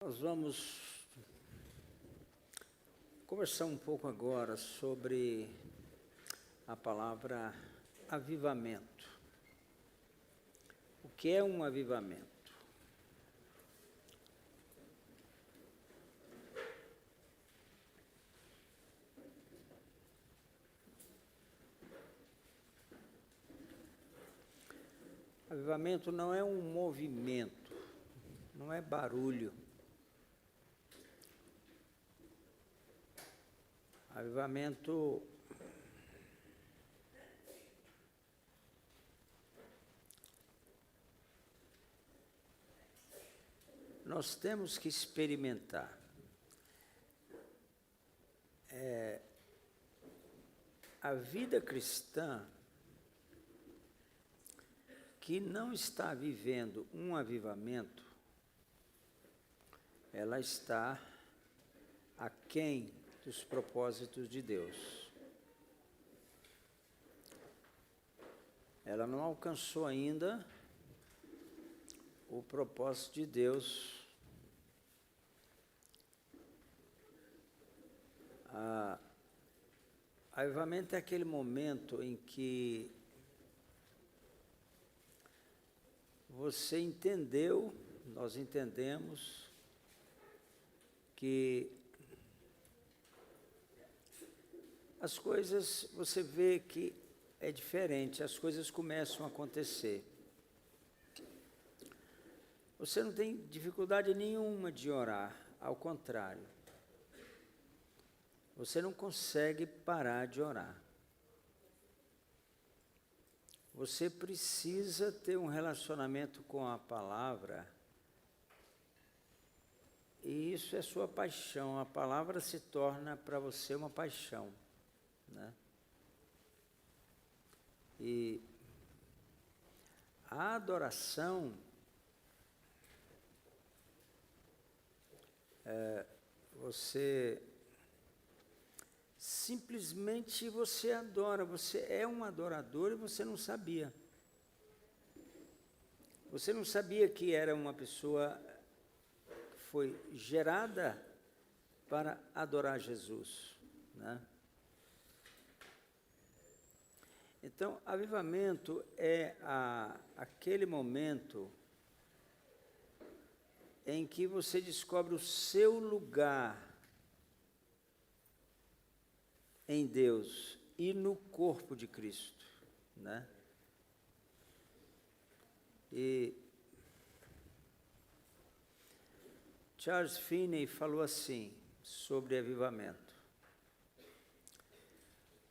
Nós vamos conversar um pouco agora sobre a palavra avivamento. O que é um avivamento? Avivamento não é um movimento, não é barulho. Avivamento nós temos que experimentar. A vida cristã que não está vivendo um avivamento, ela está aquém dos propósitos de Deus. Ela não alcançou ainda o propósito de Deus. Avivamento é aquele momento em que você entendeu, nós entendemos, que as coisas, você vê que é diferente, as coisas começam a acontecer. Você não tem dificuldade nenhuma de orar, ao contrário. Você não consegue parar de orar. Você precisa ter um relacionamento com a palavra, e isso é sua paixão. A palavra se torna para você uma paixão, né? E a adoração você simplesmente você adora, você é um adorador e você não sabia. Você não sabia que era uma pessoa que foi gerada para adorar Jesus, né? Então, avivamento é aquele momento em que você descobre o seu lugar em Deus e no corpo de Cristo, né? E Charles Finney falou assim sobre avivamento: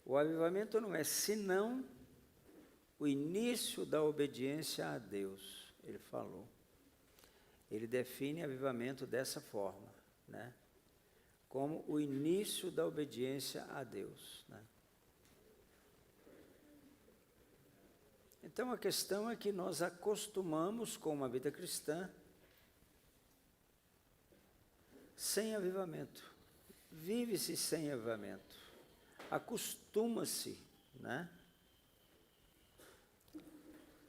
o avivamento não é senão o início da obediência a Deus. Ele falou. Ele define avivamento dessa forma, né? Como o início da obediência a Deus, né? Então a questão é que nós acostumamos com uma vida cristã sem avivamento. Vive-se sem avivamento. Acostuma-se, né?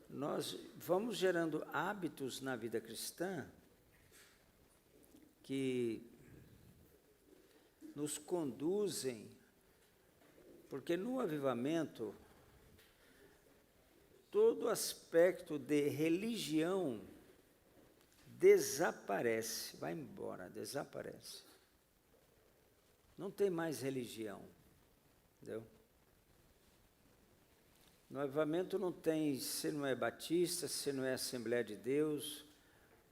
Nós vamos gerando hábitos na vida cristã que nos conduzem, porque no avivamento, todo aspecto de religião desaparece, vai embora, desaparece. Não tem mais religião, entendeu? No avivamento não tem, você não é batista, você não é Assembleia de Deus,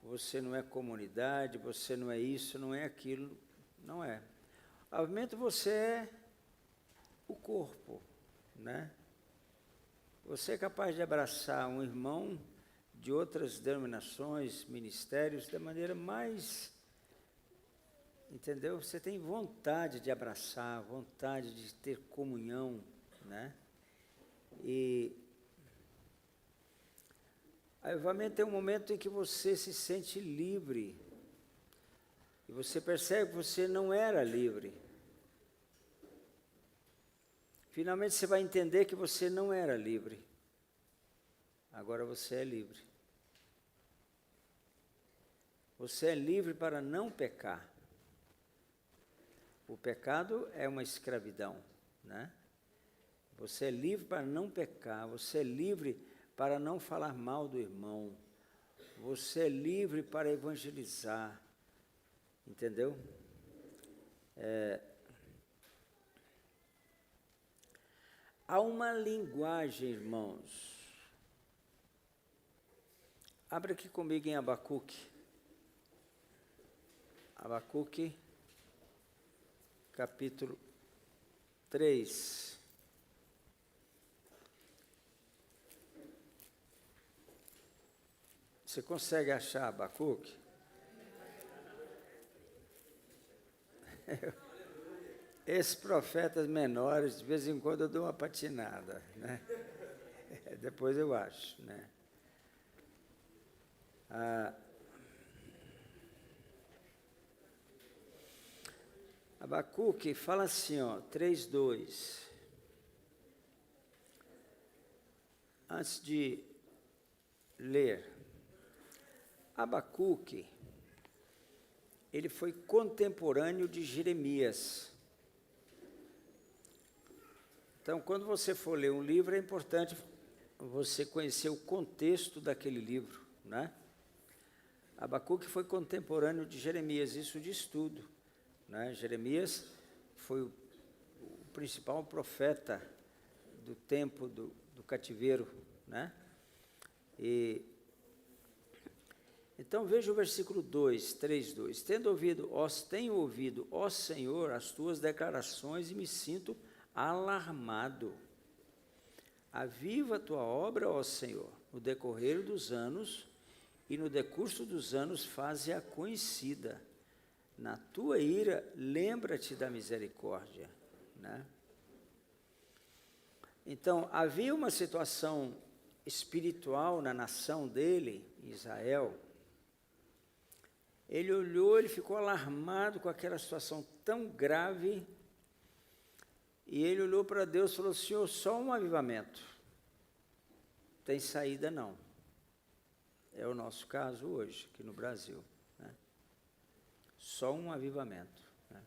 você não é comunidade, você não é isso, não é aquilo, não é. Avivamento você é o corpo, né? Você é capaz de abraçar um irmão de outras denominações, ministérios, da maneira mais, entendeu? Você tem vontade de abraçar, vontade de ter comunhão, né? E avivamento é um momento em que você se sente livre. E você percebe que você não era livre. Finalmente você vai entender que você não era livre. Agora você é livre. Você é livre para não pecar. O pecado é uma escravidão, né? Você é livre para não pecar, você é livre para não falar mal do irmão, você é livre para evangelizar, entendeu? Há uma linguagem, irmãos. Abra aqui comigo em Abacuque. Abacuque, capítulo 3. Você consegue achar Abacuque? Esses profetas menores, de vez em quando eu dou uma patinada, né? Depois eu acho, né? Abacuque fala assim, ó, 3:2. Antes de ler, Abacuque, ele foi contemporâneo de Jeremias. Então, quando você for ler um livro, é importante você conhecer o contexto daquele livro, né? Abacuque foi contemporâneo de Jeremias, isso diz tudo, né? Jeremias foi o principal profeta do tempo do cativeiro, né? Então veja o versículo 2, 3:2. Tenho ouvido, ó Senhor, as tuas declarações e me sinto alarmado. Aviva a tua obra, ó Senhor, no decorrer dos anos, e no decurso dos anos faze-a conhecida. Na tua ira, lembra-te da misericórdia, né? Então, havia uma situação espiritual na nação dele, Israel. Ele olhou, ele ficou alarmado com aquela situação tão grave, e ele olhou para Deus e falou: Senhor, só um avivamento. Tem saída não. É o nosso caso hoje, aqui no Brasil, né? Só um avivamento, né,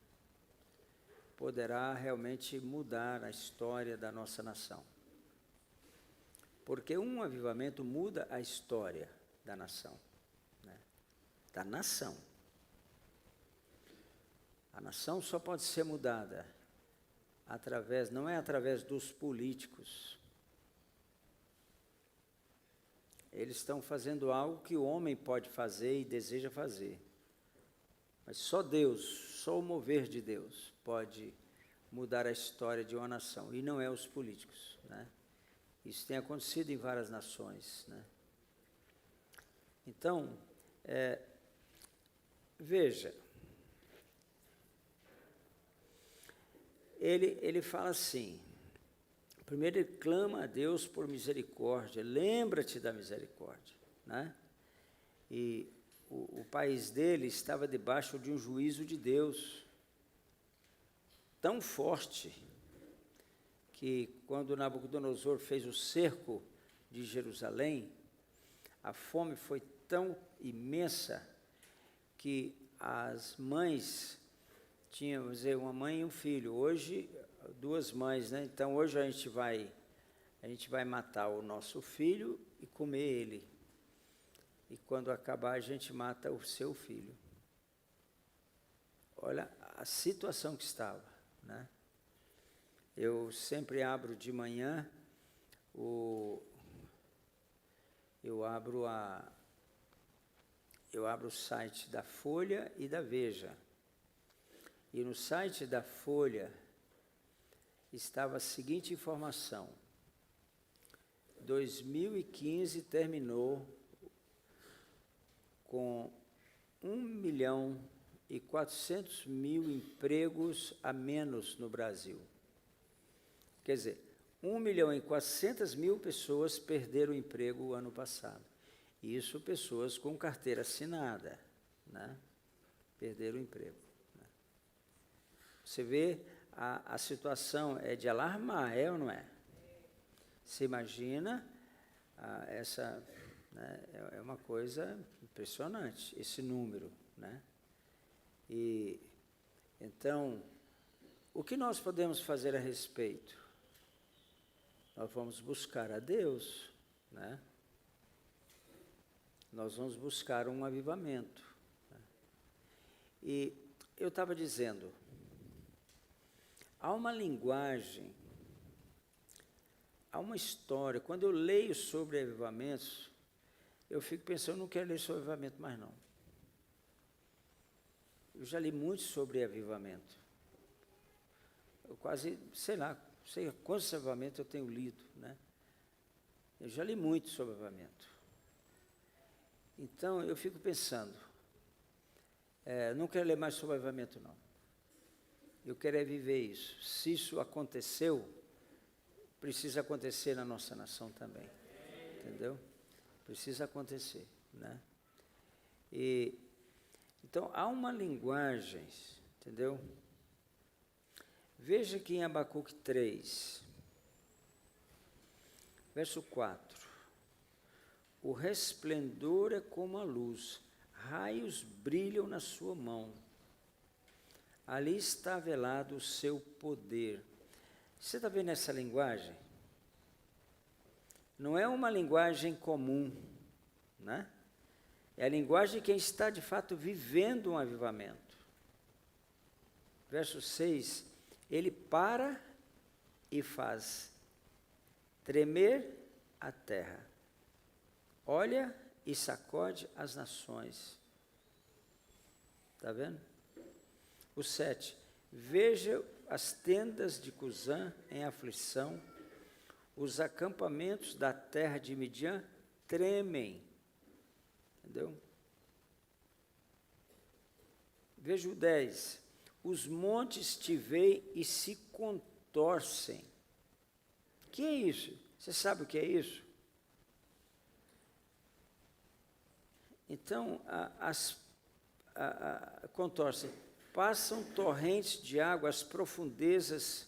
poderá realmente mudar a história da nossa nação. Porque um avivamento muda a história da nação, né? Da nação. A nação só pode ser mudada não é através dos políticos. Eles estão fazendo algo que o homem pode fazer e deseja fazer. Mas só Deus, só o mover de Deus pode mudar a história de uma nação, e não é os políticos, né? Isso tem acontecido em várias nações, né? Então, veja, ele fala assim, primeiro ele clama a Deus por misericórdia, lembra-te da misericórdia, né? E o país dele estava debaixo de um juízo de Deus tão forte que quando Nabucodonosor fez o cerco de Jerusalém, a fome foi tão imensa que as mães tinham, vamos dizer, uma mãe e um filho. Hoje, duas mães, né? Então, hoje a gente vai matar o nosso filho e comer ele. E quando acabar, a gente mata o seu filho. Olha a situação que estava, né? Eu sempre abro de manhã, eu abro o site da Folha e da Veja. E no site da Folha estava a seguinte informação: 2015 terminou com 1.400.000 empregos a menos no Brasil. Quer dizer, 1.400.000 pessoas perderam o emprego o ano passado. Isso pessoas com carteira assinada, né? Perderam o emprego, né? Você vê, a situação é de alarmar, é ou não é? Você imagina né? É uma coisa impressionante, esse número, né? E, então, o que nós podemos fazer a respeito? Nós vamos buscar a Deus, né? Nós vamos buscar um avivamento, né? E eu estava dizendo, há uma linguagem, há uma história. Quando eu leio sobre avivamentos, eu fico pensando, eu não quero ler sobre avivamento mais não. Eu já li muito sobre avivamento. Eu quase, sei quantos avivamentos eu tenho lido, né? Eu já li muito sobre avivamento. Então, eu fico pensando, não quero ler mais sobre avivamento, não. Eu quero viver isso. Se isso aconteceu, precisa acontecer na nossa nação também. Entendeu? Precisa acontecer, né? E, então, há uma linguagem, entendeu? Veja aqui em Abacuque 3, verso 4. O resplendor é como a luz, raios brilham na sua mão. Ali está velado o seu poder. Você está vendo essa linguagem? Não é uma linguagem comum, né? É a linguagem de quem está, de fato, vivendo um avivamento. Verso 6, ele para e faz tremer a terra. Olha e sacode as nações. Está vendo? O 7, veja as tendas de Cusã em aflição, os acampamentos da terra de Midian tremem. Entendeu? Veja o 10. Os montes te veem e se contorcem. O que é isso? Você sabe o que é isso? Então, contorcem. Passam torrentes de água, as profundezas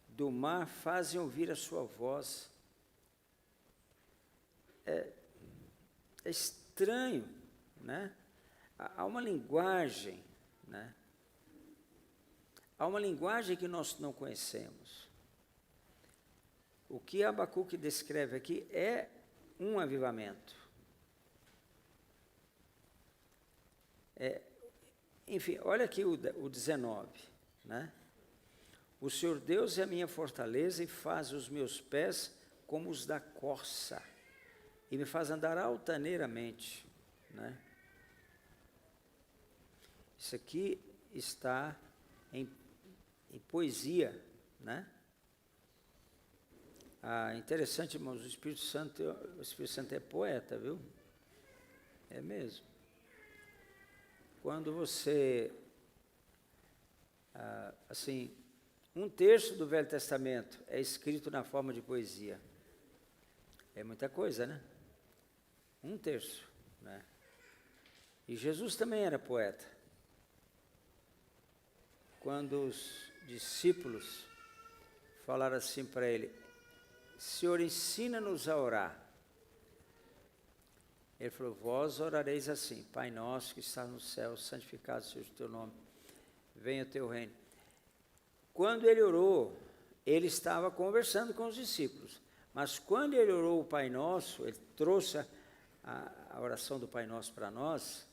do mar fazem ouvir a sua voz. É estranho, né? Há uma linguagem, né? Há uma linguagem que nós não conhecemos. O que Abacuque descreve aqui é um avivamento. Enfim, olha aqui o 19, né? O Senhor Deus é a minha fortaleza e faz os meus pés como os da corça, e me faz andar altaneiramente, né? Isso aqui está em poesia, né? Interessante, irmãos, o Espírito Santo é poeta, viu? É mesmo. Quando você, assim, 1/3 do Velho Testamento é escrito na forma de poesia. É muita coisa, né? 1/3, né? E Jesus também era poeta. Quando os discípulos falaram assim para ele, Senhor, ensina-nos a orar. Ele falou, vós orareis assim, Pai nosso que está no céu, santificado seja o teu nome, venha o teu reino. Quando ele orou, ele estava conversando com os discípulos, mas quando ele orou o Pai Nosso, ele trouxe a oração do Pai Nosso para nós,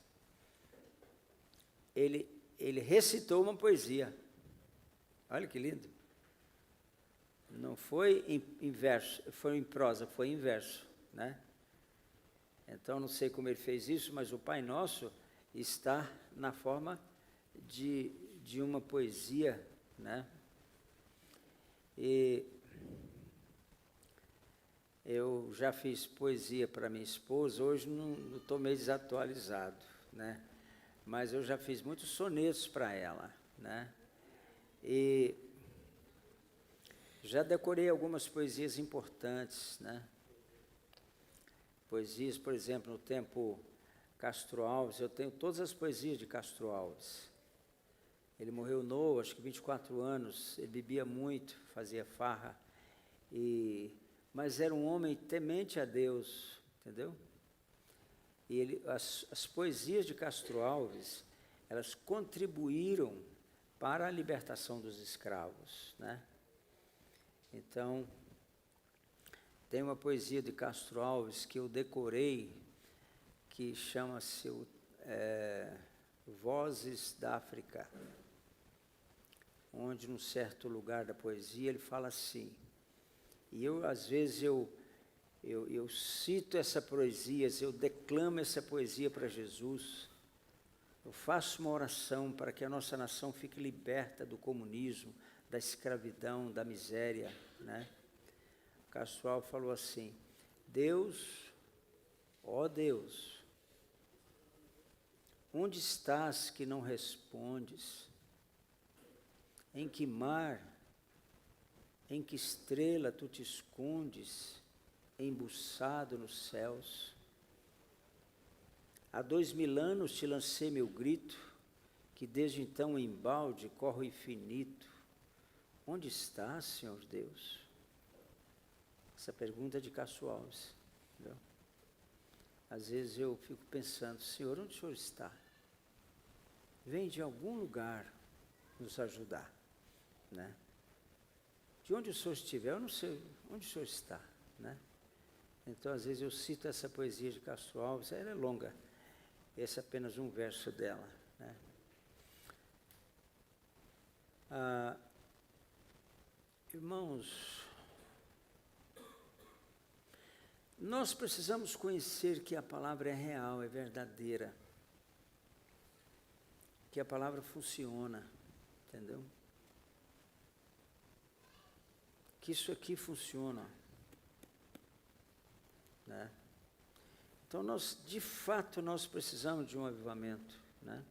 ele recitou uma poesia. Olha que lindo. Não foi em verso, foi em prosa, foi em verso, né? Então, não sei como ele fez isso, mas o Pai Nosso está na forma de uma poesia, né? E eu já fiz poesia para minha esposa, hoje não estou meio desatualizado, né? Mas eu já fiz muitos sonetos para ela, né? E já decorei algumas poesias importantes, né? Poesias, por exemplo, no tempo Castro Alves, eu tenho todas as poesias de Castro Alves. Ele morreu novo, acho que 24 anos, ele bebia muito, fazia farra, mas era um homem temente a Deus, entendeu? E as poesias de Castro Alves, elas contribuíram para a libertação dos escravos, né? Então, tem uma poesia de Castro Alves que eu decorei, que chama-se Vozes da África, onde, num certo lugar da poesia, ele fala assim, e às vezes, eu cito essa poesia, eu declamo essa poesia para Jesus, eu faço uma oração para que a nossa nação fique liberta do comunismo, da escravidão, da miséria, né? Castro Alves falou assim, Deus, ó Deus, onde estás que não respondes? Em que mar, em que estrela tu te escondes, embuçado nos céus? Há 2000 anos te lancei meu grito, que desde então embalde corre o infinito. Onde estás, Senhor Deus? Essa pergunta é de Castro Alves. Entendeu? Às vezes eu fico pensando, Senhor, onde o Senhor está? Vem de algum lugar nos ajudar, né? De onde o Senhor estiver, eu não sei onde o Senhor está, né? Então, às vezes eu cito essa poesia de Castro Alves, ela é longa, esse é apenas um verso dela, né? Irmãos, nós precisamos conhecer que a palavra é real, é verdadeira, que a palavra funciona, entendeu? Que isso aqui funciona, né? Então, de fato, nós precisamos de um avivamento, né?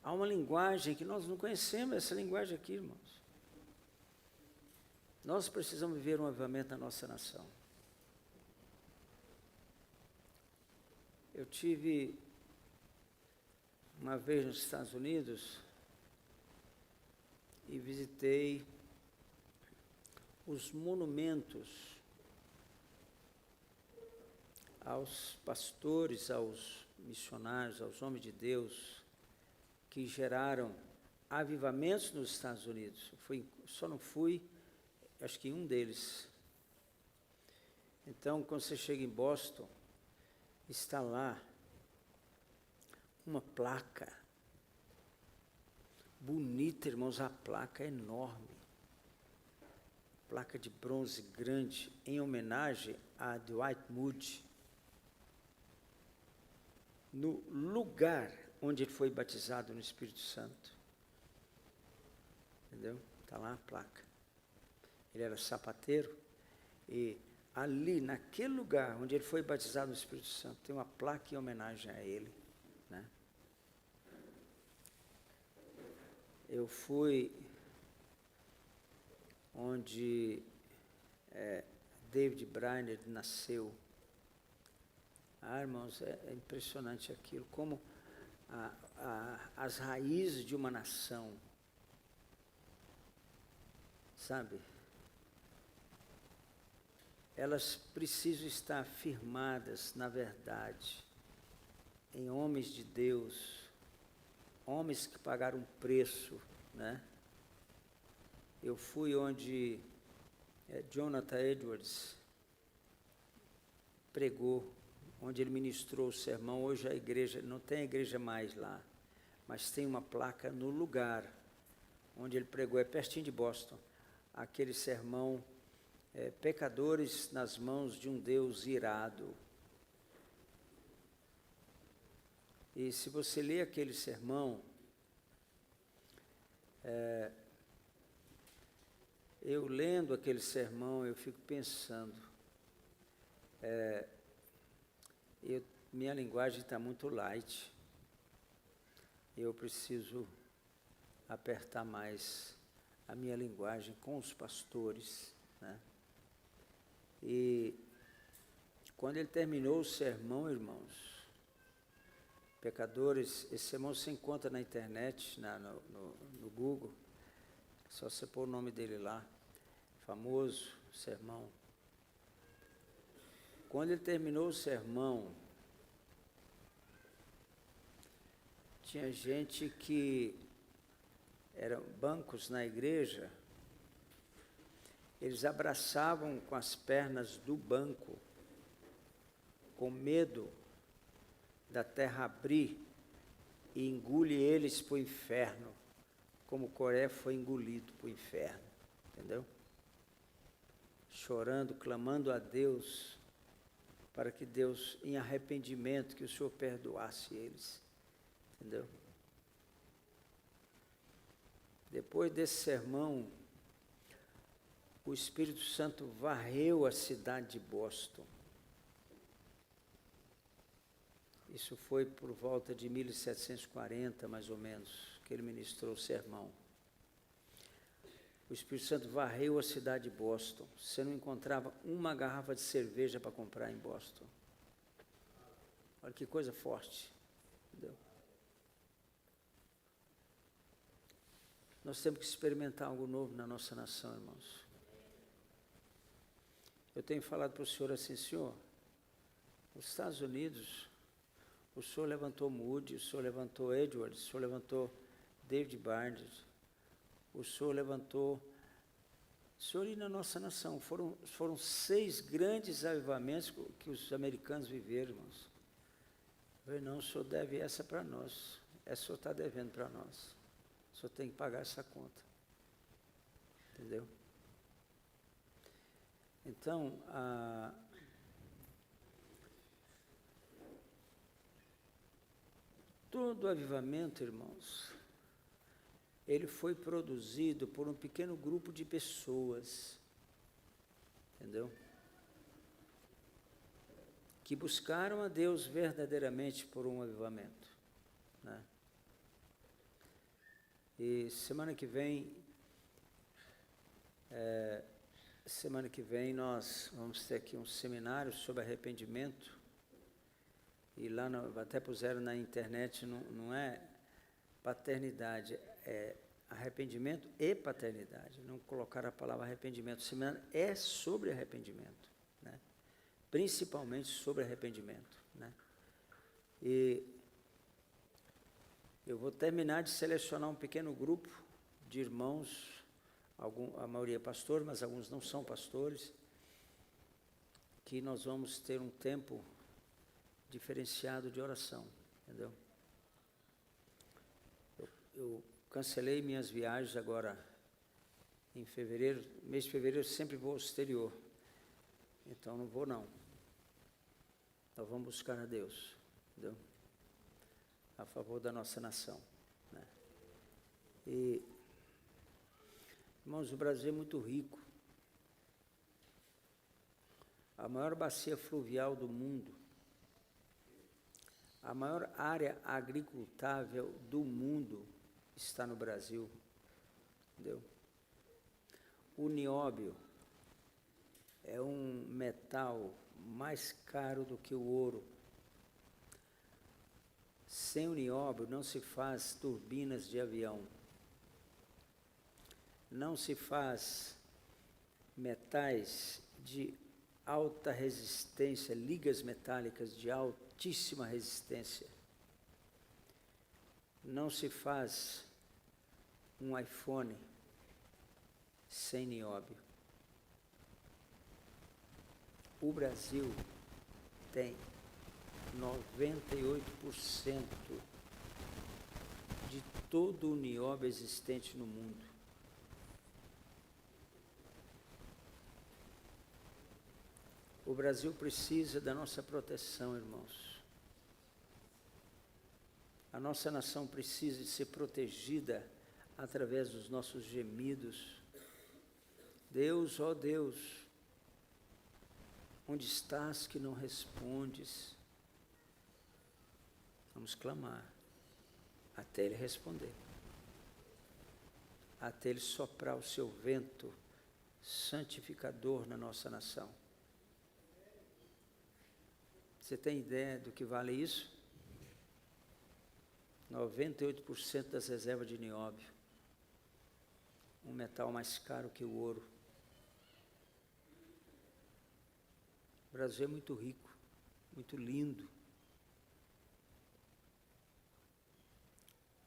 Há uma linguagem que nós não conhecemos, essa linguagem aqui, irmãos. Nós precisamos viver um avivamento na nossa nação. Eu tive uma vez nos Estados Unidos e visitei os monumentos aos pastores, aos missionários, aos homens de Deus que geraram avivamentos nos Estados Unidos. Só não fui, acho que em um deles. Então, quando você chega em Boston, está lá uma placa bonita, irmãos, a placa é enorme, placa de bronze grande, em homenagem a Dwight Moody, no lugar onde ele foi batizado no Espírito Santo. Entendeu? Está lá a placa. Ele era sapateiro e ali, naquele lugar onde ele foi batizado no Espírito Santo, tem uma placa em homenagem a ele, né? Eu fui onde David Brainerd nasceu. Irmãos, é impressionante aquilo, como as raízes de uma nação, sabe? Elas precisam estar firmadas na verdade, em homens de Deus, homens que pagaram um preço, né? Eu fui onde Jonathan Edwards pregou, onde ele ministrou o sermão. Hoje a igreja, não tem a igreja mais lá, mas tem uma placa no lugar onde ele pregou, é pertinho de Boston, aquele sermão, pecadores nas mãos de um Deus irado. E se você ler aquele sermão, eu lendo aquele sermão, eu fico pensando, minha linguagem está muito light, eu preciso apertar mais a minha linguagem com os pastores, né? E quando ele terminou o sermão, irmãos, pecadores, esse sermão se encontra na internet, no Google, só você pôr o nome dele lá, famoso sermão. Quando ele terminou o sermão, Tinha gente que eram bancos na igreja, eles abraçavam com as pernas do banco, com medo da terra abrir e engole eles para o inferno, como Coré foi engolido para o inferno, entendeu? Chorando, clamando a Deus, para que Deus, em arrependimento, que o Senhor perdoasse eles, entendeu? Depois desse sermão, o Espírito Santo varreu a cidade de Boston. Isso foi por volta de 1740, mais ou menos, que ele ministrou o sermão. O Espírito Santo varreu a cidade de Boston. Você não encontrava uma garrafa de cerveja para comprar em Boston. Olha que coisa forte. Entendeu? Nós temos que experimentar algo novo na nossa nação, irmãos. Eu tenho falado para o senhor assim, senhor, os Estados Unidos, o senhor levantou Moody, o senhor levantou Edwards, o senhor levantou David Barnes, o senhor levantou, o senhor e na nossa nação, foram 6 grandes avivamentos que os americanos viveram, irmãos. Eu falei, não, o senhor deve essa para nós, essa o senhor está devendo para nós, o senhor tem que pagar essa conta, entendeu? Então, todo avivamento, irmãos, ele foi produzido por um pequeno grupo de pessoas, entendeu? Que buscaram a Deus verdadeiramente por um avivamento, né? E semana que vem nós vamos ter aqui um seminário sobre arrependimento, e lá até puseram na internet, não é paternidade, é arrependimento e paternidade, não colocaram a palavra arrependimento. O seminário é sobre arrependimento, né? Principalmente sobre arrependimento, né? E eu vou terminar de selecionar um pequeno grupo de irmãos, a maioria é pastor, mas alguns não são pastores, que nós vamos ter um tempo diferenciado de oração, entendeu? Eu cancelei minhas viagens agora em fevereiro, mês de fevereiro eu sempre vou ao exterior, então não vou não. Nós vamos buscar a Deus, entendeu? A favor da nossa nação, né? E irmãos, o Brasil é muito rico. A maior bacia fluvial do mundo, a maior área agricultável do mundo está no Brasil, entendeu? O nióbio é um metal mais caro do que o ouro. Sem o nióbio não se faz turbinas de avião. Não se faz metais de alta resistência, ligas metálicas de altíssima resistência. Não se faz um iPhone sem nióbio. O Brasil tem 98% de todo o nióbio existente no mundo. O Brasil precisa da nossa proteção, irmãos. A nossa nação precisa de ser protegida através dos nossos gemidos. Deus, ó Deus, onde estás que não respondes? Vamos clamar até Ele responder, até Ele soprar o seu vento santificador na nossa nação. Você tem ideia do que vale isso? 98% das reservas de nióbio, um metal mais caro que o ouro. O Brasil é muito rico, muito lindo.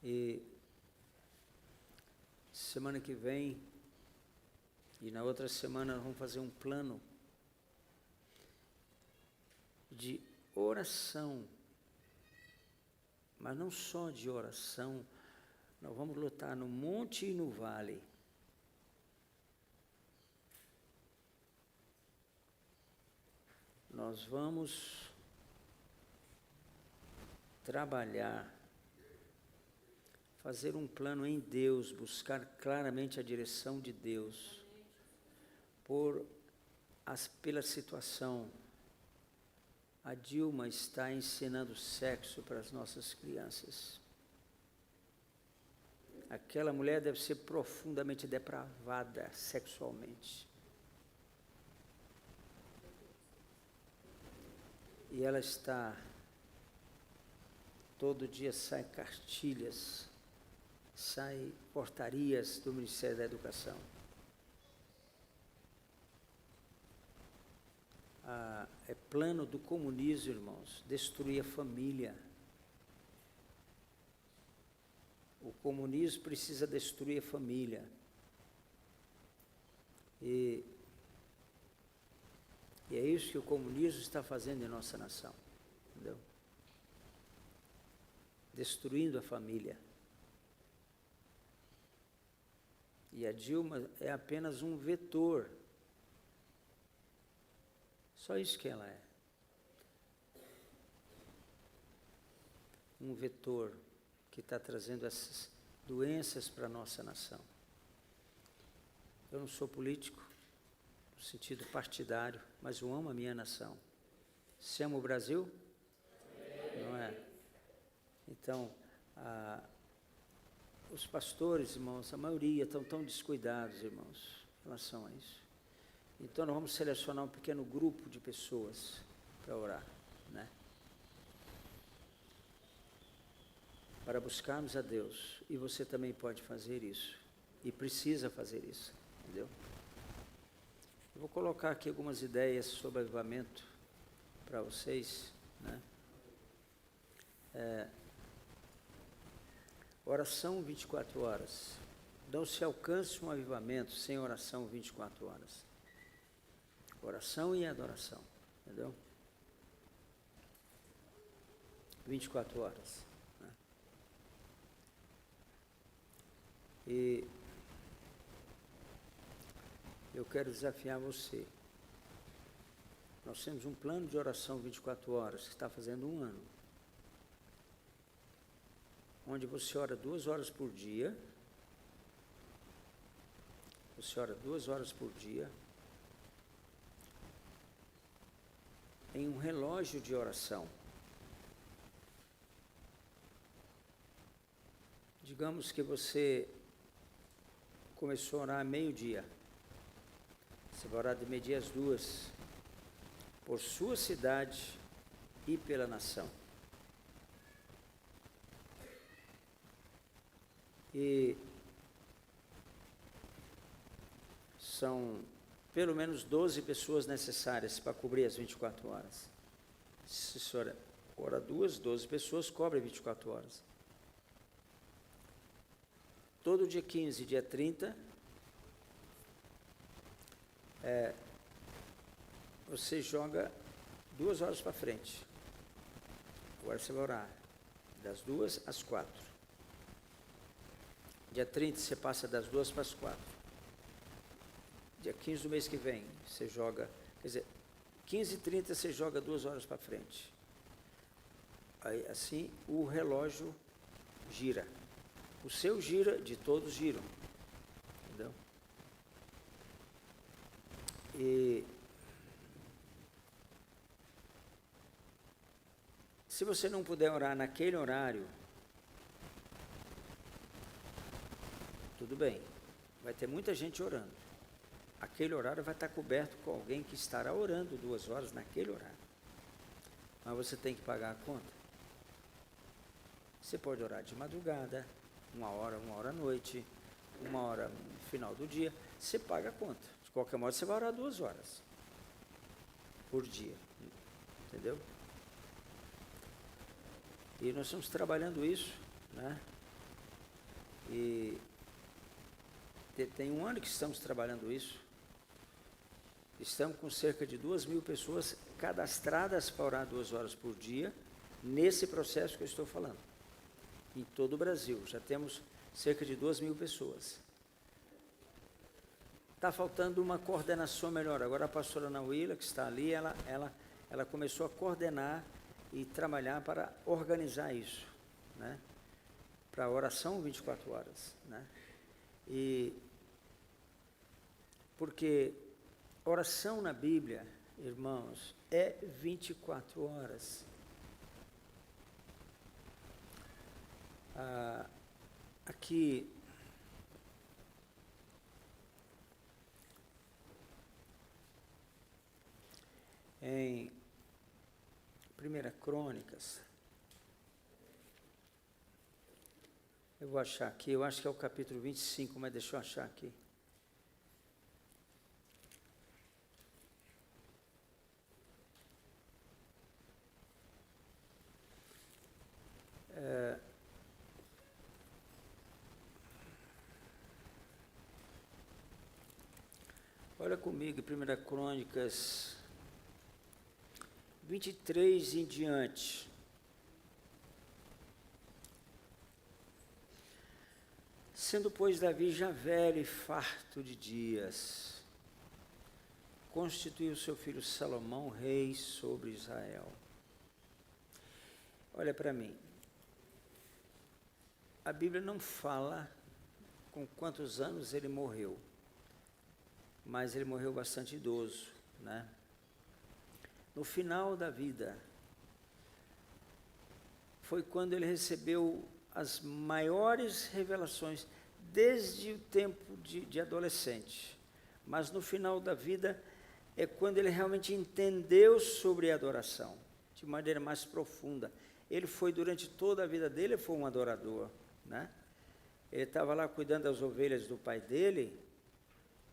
E semana que vem e na outra semana nós vamos fazer um plano de oração, mas não só de oração, nós vamos lutar no monte e no vale. Nós vamos trabalhar, fazer um plano em Deus, buscar claramente a direção de Deus, pela situação. A Dilma está ensinando sexo para as nossas crianças. Aquela mulher deve ser profundamente depravada sexualmente. E ela está, todo dia sai cartilhas, sai portarias do Ministério da Educação. É plano do comunismo, irmãos, destruir a família. O comunismo precisa destruir a família. E é isso que o comunismo está fazendo em nossa nação, entendeu? Destruindo a família. E a Dilma é apenas um vetor. Só isso que ela é. Um vetor que está trazendo essas doenças para a nossa nação. Eu não sou político, no sentido partidário, mas eu amo a minha nação. Você ama o Brasil? Não é? Então, os pastores, irmãos, a maioria estão tão descuidados, irmãos, em relação a isso. Então, nós vamos selecionar um pequeno grupo de pessoas para orar, né? Para buscarmos a Deus. E você também pode fazer isso. E precisa fazer isso, entendeu? Eu vou colocar aqui algumas ideias sobre avivamento para vocês, né? Oração 24 horas. Não se alcança um avivamento sem oração 24 horas. Oração e adoração, entendeu? 24 horas. Né? E eu quero desafiar você. Nós temos um plano de oração 24 horas, que está fazendo 1 ano. Onde você ora 2 horas por dia. Você ora 2 horas por dia. Em um relógio de oração. Digamos que você começou a orar meio-dia. Você vai orar de meio-dia às 2, por sua cidade e pela nação. E são pelo menos 12 pessoas necessárias para cobrir as 24 horas. Se a senhora ora 12 pessoas, cobre 24 horas. Todo dia 15, dia 30, você joga 2 horas para frente. Agora você vai orar das 2 às 4. Dia 30 você passa das 2 para as 4. Dia 15 do mês que vem, você joga, quer dizer, 15 e 30 você joga 2 horas para frente. Aí, assim, o relógio gira. O seu gira, de todos giram. Entendeu? E se você não puder orar naquele horário, tudo bem, vai ter muita gente orando. Aquele horário vai estar coberto com alguém que estará orando 2 horas naquele horário. Mas você tem que pagar a conta. Você pode orar de madrugada, 1 hora à noite, 1 hora no final do dia. Você paga a conta. De qualquer modo, você vai orar 2 horas por dia. Entendeu? E nós estamos trabalhando isso, né? E tem um ano que estamos trabalhando isso. Estamos com cerca de 2.000 pessoas cadastradas para orar 2 horas por dia, nesse processo que eu estou falando. Em todo o Brasil, já temos cerca de 2.000 pessoas. Está faltando uma coordenação melhor. Agora a pastora Ana Willa, que está ali, ela começou a coordenar e trabalhar para organizar isso, né? Para oração 24 horas, né? E porque oração na Bíblia, irmãos, é 24 horas. Aqui em 1 Crônicas, eu vou achar aqui, eu acho que é o capítulo 25, mas deixa eu achar aqui. Olha comigo, 1 Crônicas 23 em diante. Sendo, pois, Davi já velho e farto de dias, constituiu seu filho Salomão rei sobre Israel. Olha para mim. A Bíblia não fala com quantos anos ele morreu, mas ele morreu bastante idoso, né? No final da vida, foi quando ele recebeu as maiores revelações, desde o tempo de adolescente. Mas no final da vida, é quando ele realmente entendeu sobre a adoração, de maneira mais profunda. Ele foi, durante toda a vida dele, foi um adorador, né? Ele estava lá cuidando das ovelhas do pai dele,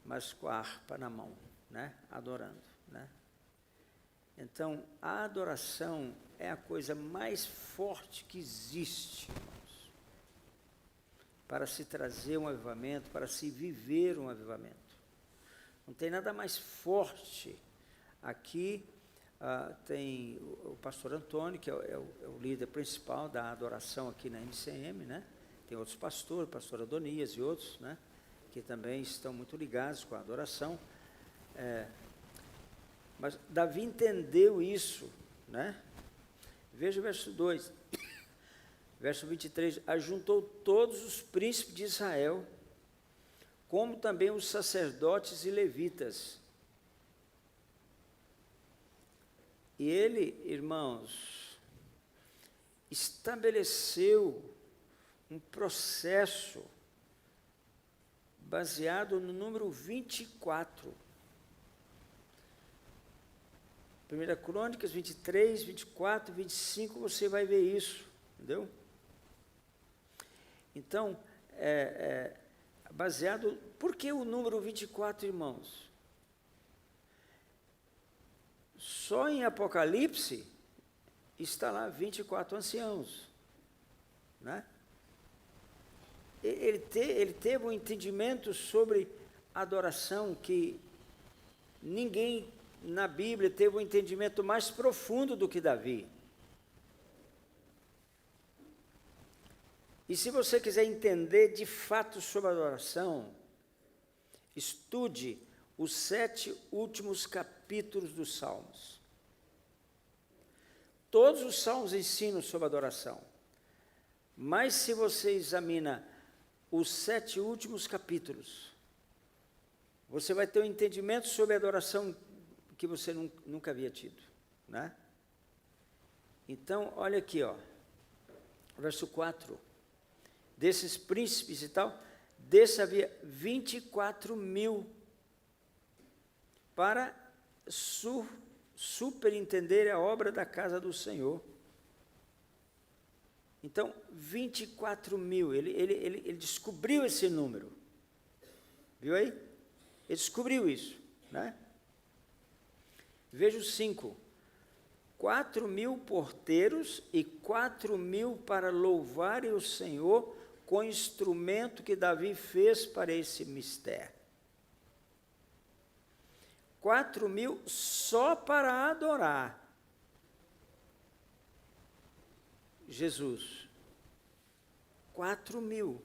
mas com a harpa na mão, né? Adorando, né? Então, a adoração é a coisa mais forte que existe, irmãos, para se trazer um avivamento, para se viver um avivamento. Não tem nada mais forte. Aqui tem o pastor Antônio, que é o líder principal da adoração aqui na MCM, né? Tem outros pastores, o pastor Adonias e outros, né? Que também estão muito ligados com a adoração. Mas Davi entendeu isso, né? Veja o verso 2, verso 23, ajuntou todos os príncipes de Israel, como também os sacerdotes e levitas. E ele, irmãos, estabeleceu um processo baseado no número 24. 1 Crônicas 23, 24, 25, você vai ver isso, entendeu? Então, baseado... Por que o número 24, irmãos? Só em Apocalipse está lá 24 anciãos, né? Ele teve um entendimento sobre adoração que ninguém na Bíblia teve um entendimento mais profundo do que Davi. E se você quiser entender de fato sobre a adoração, estude os 7 últimos capítulos dos Salmos. Todos os Salmos ensinam sobre a adoração. Mas se você examina os 7 últimos capítulos, você vai ter um entendimento sobre a adoração que você nunca havia tido, né? Então, olha aqui, ó, verso 4, desses príncipes e tal, desse havia 24.000 para superintender a obra da casa do Senhor. Então, 24.000, ele descobriu esse número, viu aí? Ele descobriu isso, né? Veja o 5, 4.000 porteiros e 4.000 para louvarem o Senhor com o instrumento que Davi fez para esse mistério. 4.000 só para adorar Jesus. 4.000.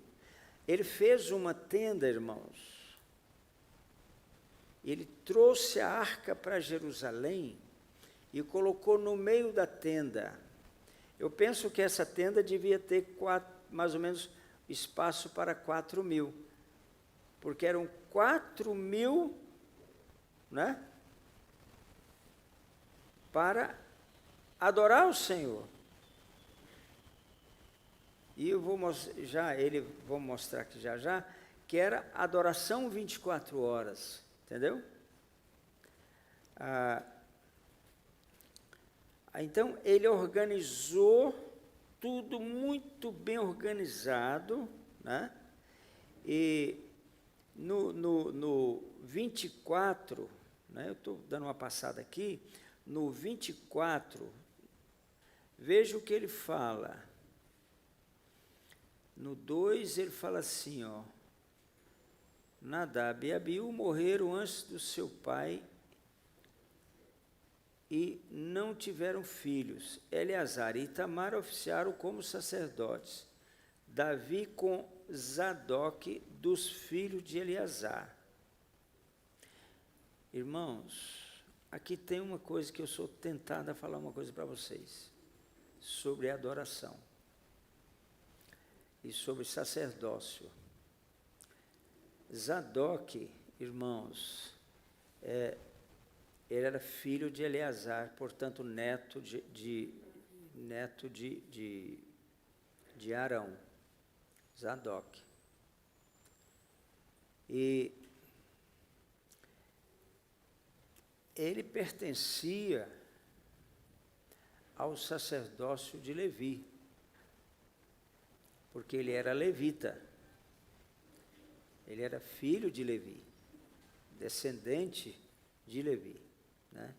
Ele fez uma tenda, irmãos. Ele trouxe a arca para Jerusalém e colocou no meio da tenda. Eu penso que essa tenda devia ter mais ou menos espaço para 4.000, porque eram 4.000, né, para adorar o Senhor. E eu vou mostrar aqui já, que era adoração 24 horas, entendeu? Então, ele organizou tudo muito bem organizado, né? E no 24, né, eu estou dando uma passada aqui, no 24, veja o que ele fala. No 2, ele fala assim, ó, Nadab e Abiú morreram antes do seu pai e não tiveram filhos. Eleazar e Itamar oficiaram como sacerdotes. Davi com Zadok dos filhos de Eleazar. Irmãos, aqui tem uma coisa que eu sou tentado a falar uma coisa para vocês, sobre adoração e sobre sacerdócio. Zadok, irmãos, ele era filho de Eleazar, portanto, neto de Arão, Zadok. E ele pertencia ao sacerdócio de Levi, porque ele era levita. Ele era filho de Levi, descendente de Levi, né?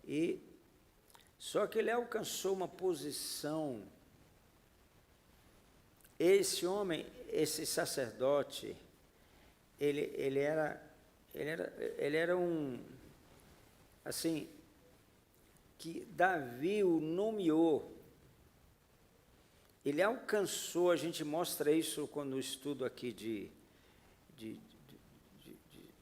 E só que ele alcançou uma posição. Esse homem, esse sacerdote, ele era um, assim, que Davi o nomeou. Ele alcançou, a gente mostra isso quando no estudo aqui de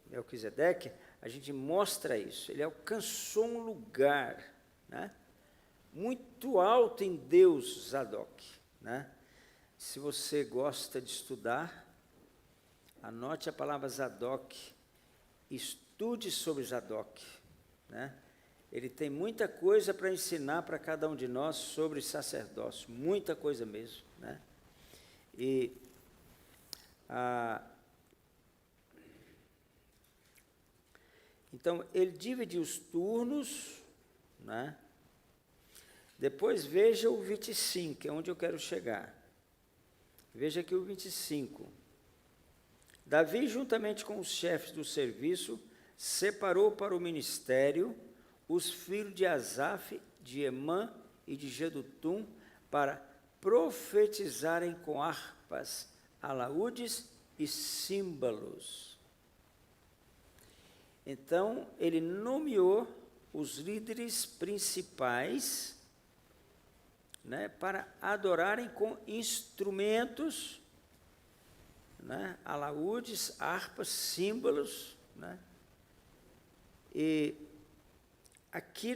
Melquisedeque, a gente mostra isso. Ele alcançou um lugar, né, muito alto em Deus, Zadok, né? Se você gosta de estudar, anote a palavra Zadok, estude sobre Zadok, né? Ele tem muita coisa para ensinar para cada um de nós sobre sacerdócio, muita coisa mesmo, né? E então, ele dividiu os turnos, né? Depois veja o 25, que é onde eu quero chegar. Veja aqui o 25. Davi, juntamente com os chefes do serviço, separou para o ministério os filhos de Asaf, de Emã e de Jedutum, para profetizarem com harpas, alaúdes e símbolos. Então, ele nomeou os líderes principais, né, para adorarem com instrumentos, né, alaúdes, harpas, símbolos, né? E aqui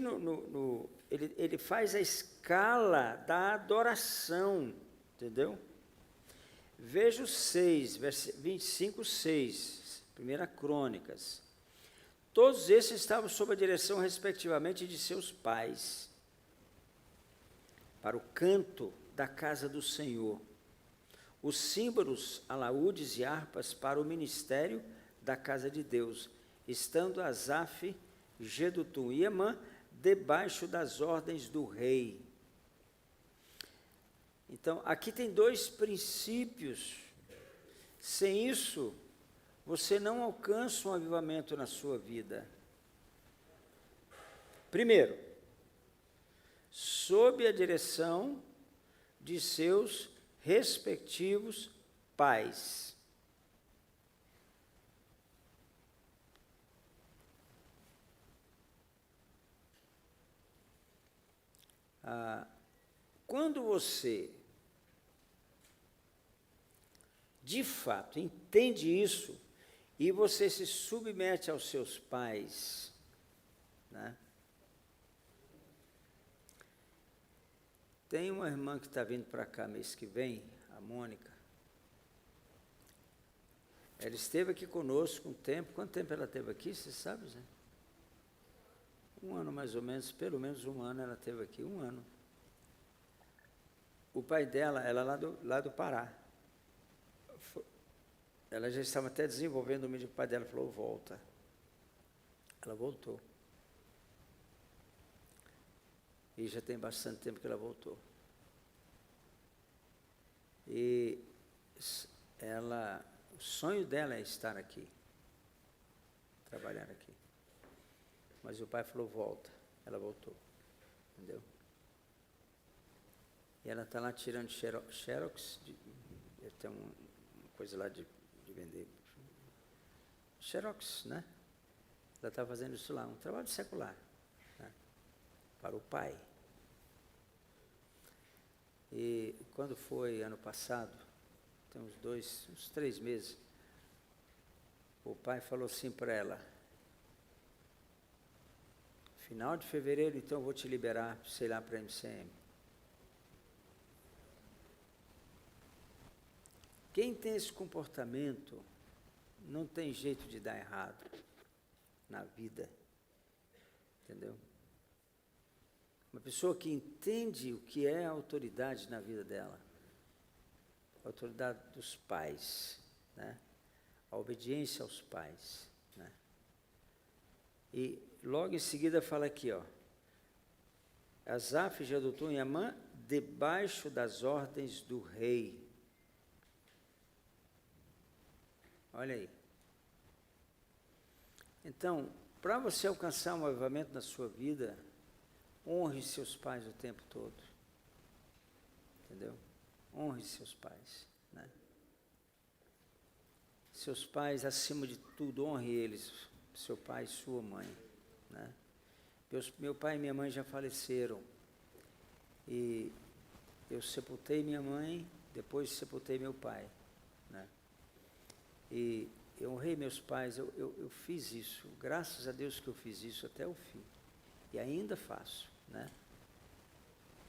ele faz a escala da adoração, entendeu? Veja o 6, 25, 6, 1 Crônicas. Todos esses estavam sob a direção, respectivamente, de seus pais, para o canto da casa do Senhor. Os símbolos, alaúdes e harpas para o ministério da casa de Deus, estando Asaf, Jedutum e Emã debaixo das ordens do rei. Então, aqui tem dois princípios. Sem isso, você não alcança um avivamento na sua vida. Primeiro, sob a direção de seus respectivos pais. Quando você, de fato, entende isso, e você se submete aos seus pais, né? Tem uma irmã que está vindo para cá mês que vem, a Mônica. Ela esteve aqui conosco um tempo. Quanto tempo ela esteve aqui, você sabe, Zé? 1 ano mais ou menos, pelo menos 1 ano ela esteve aqui, 1 ano. O pai dela, ela lá do Pará. Ela já estava até desenvolvendo o mídia, o pai dela falou, volta. Ela voltou. E já tem bastante tempo que ela voltou. E o sonho dela é estar aqui, trabalhar aqui. Mas o pai falou, volta. Ela voltou, entendeu? E ela está lá tirando xerox, tem uma coisa lá de vender. Xerox, né? Ela está fazendo isso lá, um trabalho secular, né? Para o pai. E quando foi ano passado, tem uns 3 meses, o pai falou assim para ela, final de fevereiro, então eu vou te liberar, sei lá, para a MCM. Quem tem esse comportamento não tem jeito de dar errado na vida, entendeu? Uma pessoa que entende o que é a autoridade na vida dela, a autoridade dos pais, né? A obediência aos pais, né? E logo em seguida fala aqui, ó, Asaf já adotou Yamã debaixo das ordens do rei. Olha aí. Então, para você alcançar um avivamento na sua vida, honre seus pais o tempo todo. Entendeu? Honre seus pais, né? Seus pais, acima de tudo, honre eles, seu pai e sua mãe, né? Meu pai e minha mãe já faleceram. E eu sepultei minha mãe, depois sepultei meu pai, né? E eu honrei meus pais, eu fiz isso, graças a Deus que eu fiz isso até o fim. E ainda faço, né?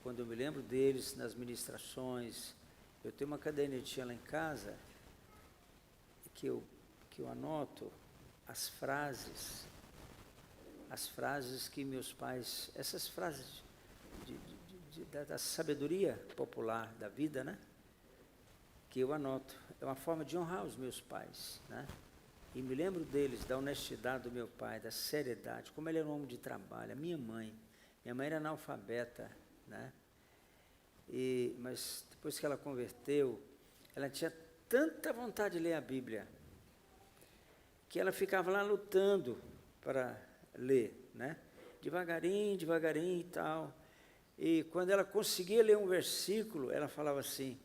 Quando eu me lembro deles nas ministrações, eu tenho uma cadernetinha lá em casa que eu anoto as frases que meus pais, essas frases da sabedoria popular da vida, né? Que eu anoto. É uma forma de honrar os meus pais, né? E me lembro deles, da honestidade do meu pai, da seriedade, como ele era um homem de trabalho. A minha mãe era analfabeta, né? Mas depois que ela converteu, ela tinha tanta vontade de ler a Bíblia, que ela ficava lá lutando para ler, né? Devagarinho e tal. E quando ela conseguia ler um versículo, ela falava assim,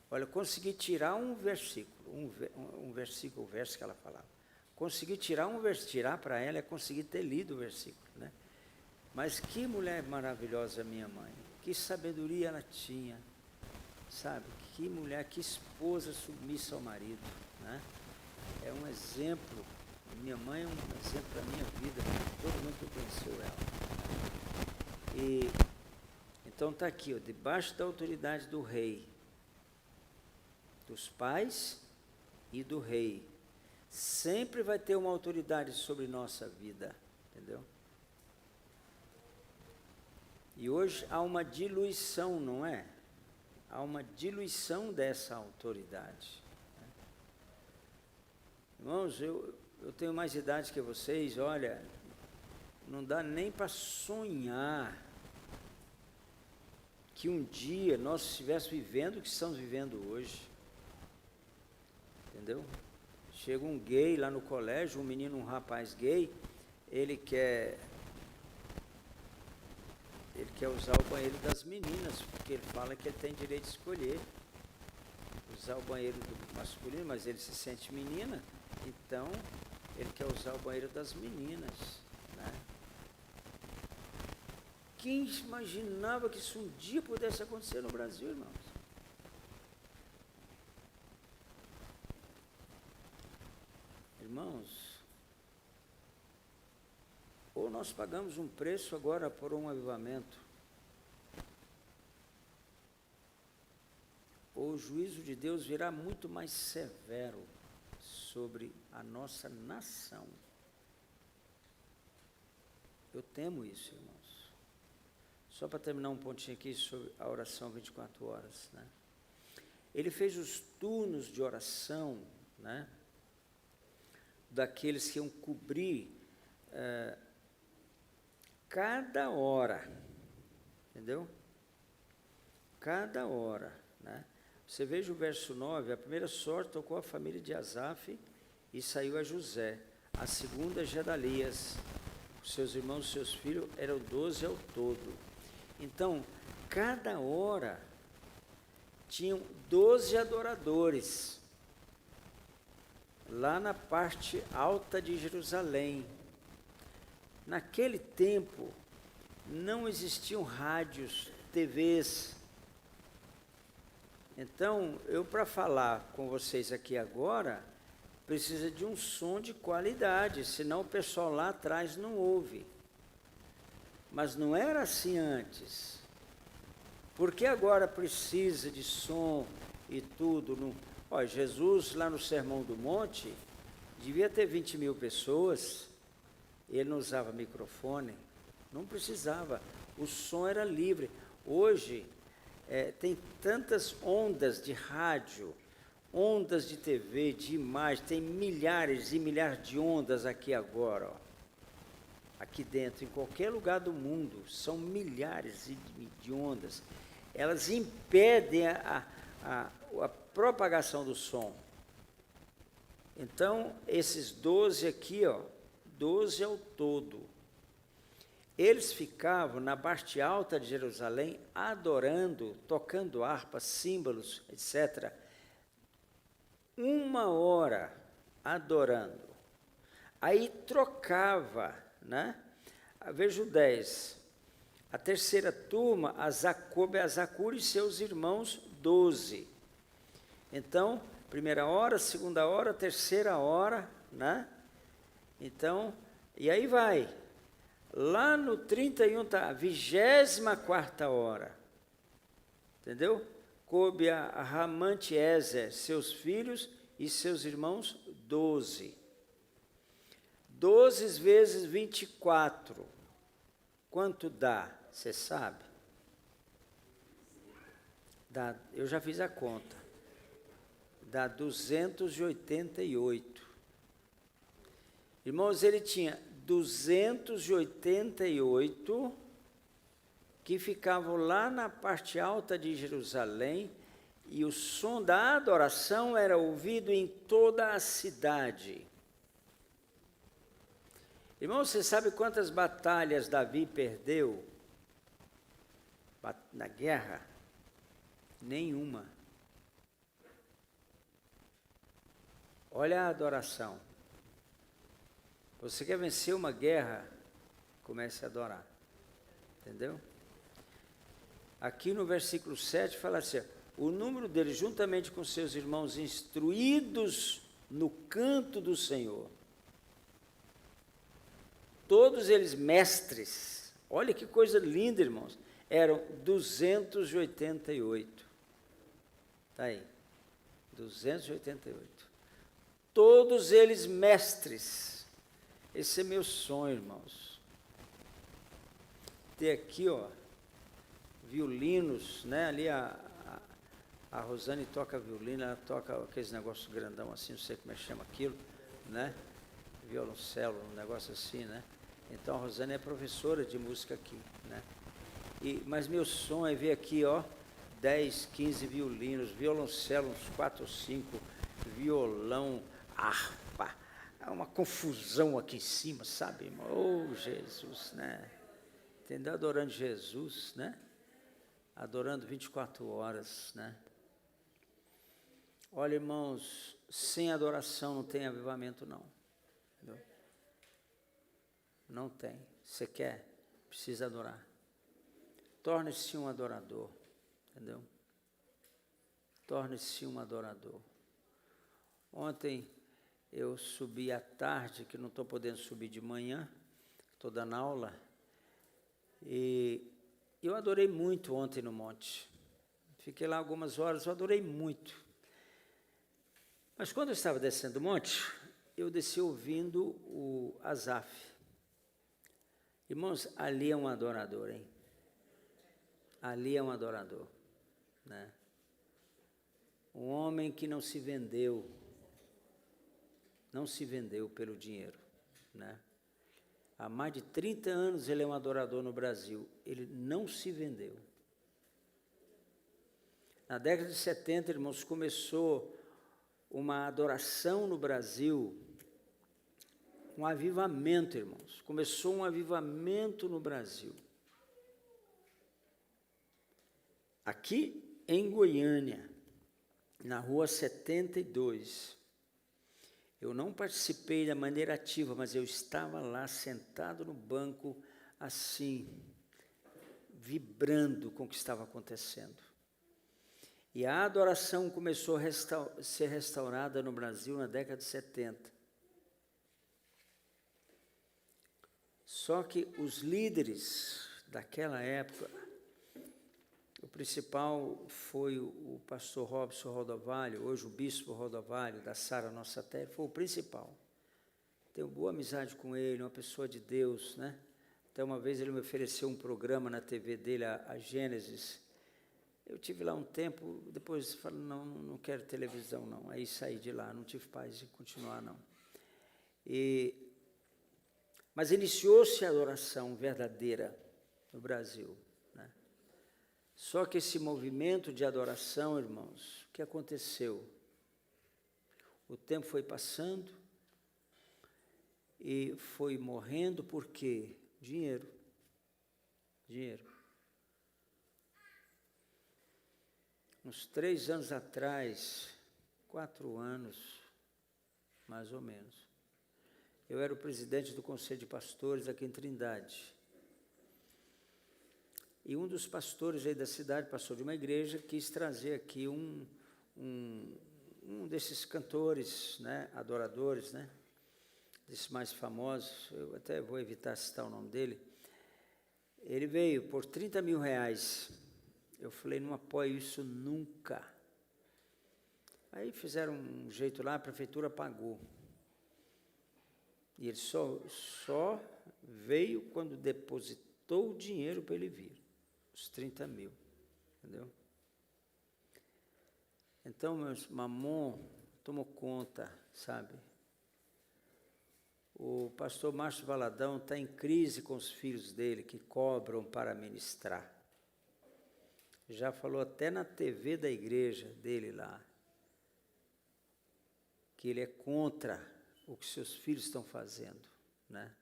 olha, eu consegui tirar um versículo, um versículo, o verso que ela falava. Consegui tirar um versículo, tirar para ela é conseguir ter lido o versículo, né? Mas que mulher maravilhosa minha mãe, que sabedoria ela tinha, sabe? Que mulher, que esposa submissa ao marido, né? É um exemplo, minha mãe é um exemplo da minha vida, todo mundo que conheceu ela. Então está aqui, ó, debaixo da autoridade do rei, dos pais e do rei. Sempre vai ter uma autoridade sobre nossa vida, entendeu? E hoje há uma diluição, não é? Há uma diluição dessa autoridade. Irmãos, eu tenho mais idade que vocês, olha, não dá nem para sonhar que um dia nós estivéssemos vivendo o que estamos vivendo hoje. Entendeu? Chega um gay lá no colégio, um rapaz gay, ele quer usar o banheiro das meninas, porque ele fala que ele tem direito de escolher. usar o banheiro do masculino, mas ele se sente menina, então ele quer usar o banheiro das meninas, né? Quem imaginava que isso um dia pudesse acontecer no Brasil, irmãos? Irmãos, ou nós pagamos um preço agora por um avivamento, ou o juízo de Deus virá muito mais severo sobre a nossa nação. Eu temo isso, irmãos. Só para terminar um pontinho aqui sobre a oração 24 horas, né? Ele fez os turnos de oração, né, daqueles que iam cobrir cada hora, entendeu? Cada hora, né? Você veja o verso 9, a primeira sorte tocou a família de Asaf e saiu a José, a segunda Gedalias, os seus irmãos e seus filhos eram 12 ao todo. Então, cada hora tinham 12 adoradores, lá na parte alta de Jerusalém. Naquele tempo, não existiam rádios, TVs. Então, eu para falar com vocês aqui agora, precisa de um som de qualidade, senão o pessoal lá atrás não ouve. Mas não era assim antes. Por que agora precisa de som e tudo? Olha, Jesus, lá no Sermão do Monte, devia ter 20 mil pessoas, ele não usava microfone, não precisava, o som era livre. Hoje, tem tantas ondas de rádio, ondas de TV, de imagem, tem milhares e milhares de ondas aqui agora, ó. Aqui dentro, em qualquer lugar do mundo, são milhares de ondas. Elas impedem a propagação do som. Então, esses 12 aqui, ó, 12 ao todo, eles ficavam na parte alta de Jerusalém, adorando, tocando harpa, símbolos, etc., 1 hora adorando. Aí trocava, né? Veja o 10. A terceira turma, Zacur e seus irmãos, 12. Então, primeira hora, segunda hora, terceira hora, né? Então, e aí vai. Lá no 31 está a 24ª hora. Entendeu? Coube a Ramante-Ezer, seus filhos e seus irmãos, 12. 12 vezes 24. Quanto dá? Você sabe? Dá, eu já fiz a conta. Dá 288. Irmãos, ele tinha 288 que ficavam lá na parte alta de Jerusalém, e o som da adoração era ouvido em toda a cidade. Irmão, você sabe quantas batalhas Davi perdeu na guerra? Nenhuma. Olha a adoração. Você quer vencer uma guerra? Comece a adorar. Entendeu? Aqui no versículo 7 fala assim: o número deles, juntamente com seus irmãos instruídos no canto do Senhor, todos eles mestres, olha que coisa linda, irmãos, eram 288. Está aí, 288. Todos eles mestres. Esse é meu sonho, irmãos. Ter aqui, ó, violinos, né? Ali a Rosane toca violino, ela toca aqueles negócios grandão assim, não sei como é que chama aquilo, né? Violoncelo, um negócio assim, né? Então a Rosane é professora de música aqui, né? Mas meu sonho é ver aqui, ó, 10, 15 violinos, violoncelo, uns 4 ou 5, violão, harpa, é uma confusão aqui em cima, sabe, irmão? Oh, Jesus, né? Entendeu? Adorando Jesus, né? Adorando 24 horas, né? Olha, irmãos, sem adoração não tem avivamento, não. Entendeu? Não tem. Você quer? Precisa adorar. Torne-se um adorador. Entendeu? Torne-se um adorador. Ontem eu subi à tarde, que não estou podendo subir de manhã, estou dando aula, e eu adorei muito ontem no monte. Fiquei lá algumas horas, eu adorei muito. Mas quando eu estava descendo o monte, eu desci ouvindo o Asaf. Irmãos, ali é um adorador, hein? Ali é um adorador, né? Um homem que não se vendeu pelo dinheiro, né? Há mais de 30 anos ele é um adorador no Brasil, ele não se vendeu. Na década de 70, irmãos, começou uma adoração no Brasil, um avivamento, irmãos. Começou um avivamento no Brasil. Aqui em Goiânia, na rua 72, eu não participei da maneira ativa, mas eu estava lá sentado no banco, assim, vibrando com o que estava acontecendo. E a adoração começou a ser restaurada no Brasil na década de 70. Só que os líderes daquela época, o principal foi o pastor Robson Rodovalho, hoje o bispo Rodovalho, da Sara Nossa Terra, foi o principal. Tenho boa amizade com ele, uma pessoa de Deus, né? Até uma vez ele me ofereceu um programa na TV dele, a Gênesis. Eu tive lá um tempo, depois falei, não quero televisão não, aí saí de lá, não tive paz de continuar não. Mas iniciou-se a adoração verdadeira no Brasil, né? Só que esse movimento de adoração, irmãos, o que aconteceu? O tempo foi passando e foi morrendo, por quê? Dinheiro. Uns 3 anos atrás, 4 anos, mais ou menos, eu era o presidente do Conselho de Pastores aqui em Trindade. E um dos pastores aí da cidade, pastor de uma igreja, quis trazer aqui um desses cantores, né, adoradores, né, desses mais famosos, eu até vou evitar citar o nome dele. Ele veio por R$30 mil. Eu falei, não apoio isso nunca. Aí fizeram um jeito lá, a prefeitura pagou. E ele só veio quando depositou o dinheiro para ele vir, os 30 mil, entendeu? Então, meus Mamon tomou conta, sabe? O pastor Márcio Valadão está em crise com os filhos dele, que cobram para ministrar. Já falou até na TV da igreja dele lá, que ele é contra o que seus filhos estão fazendo, né?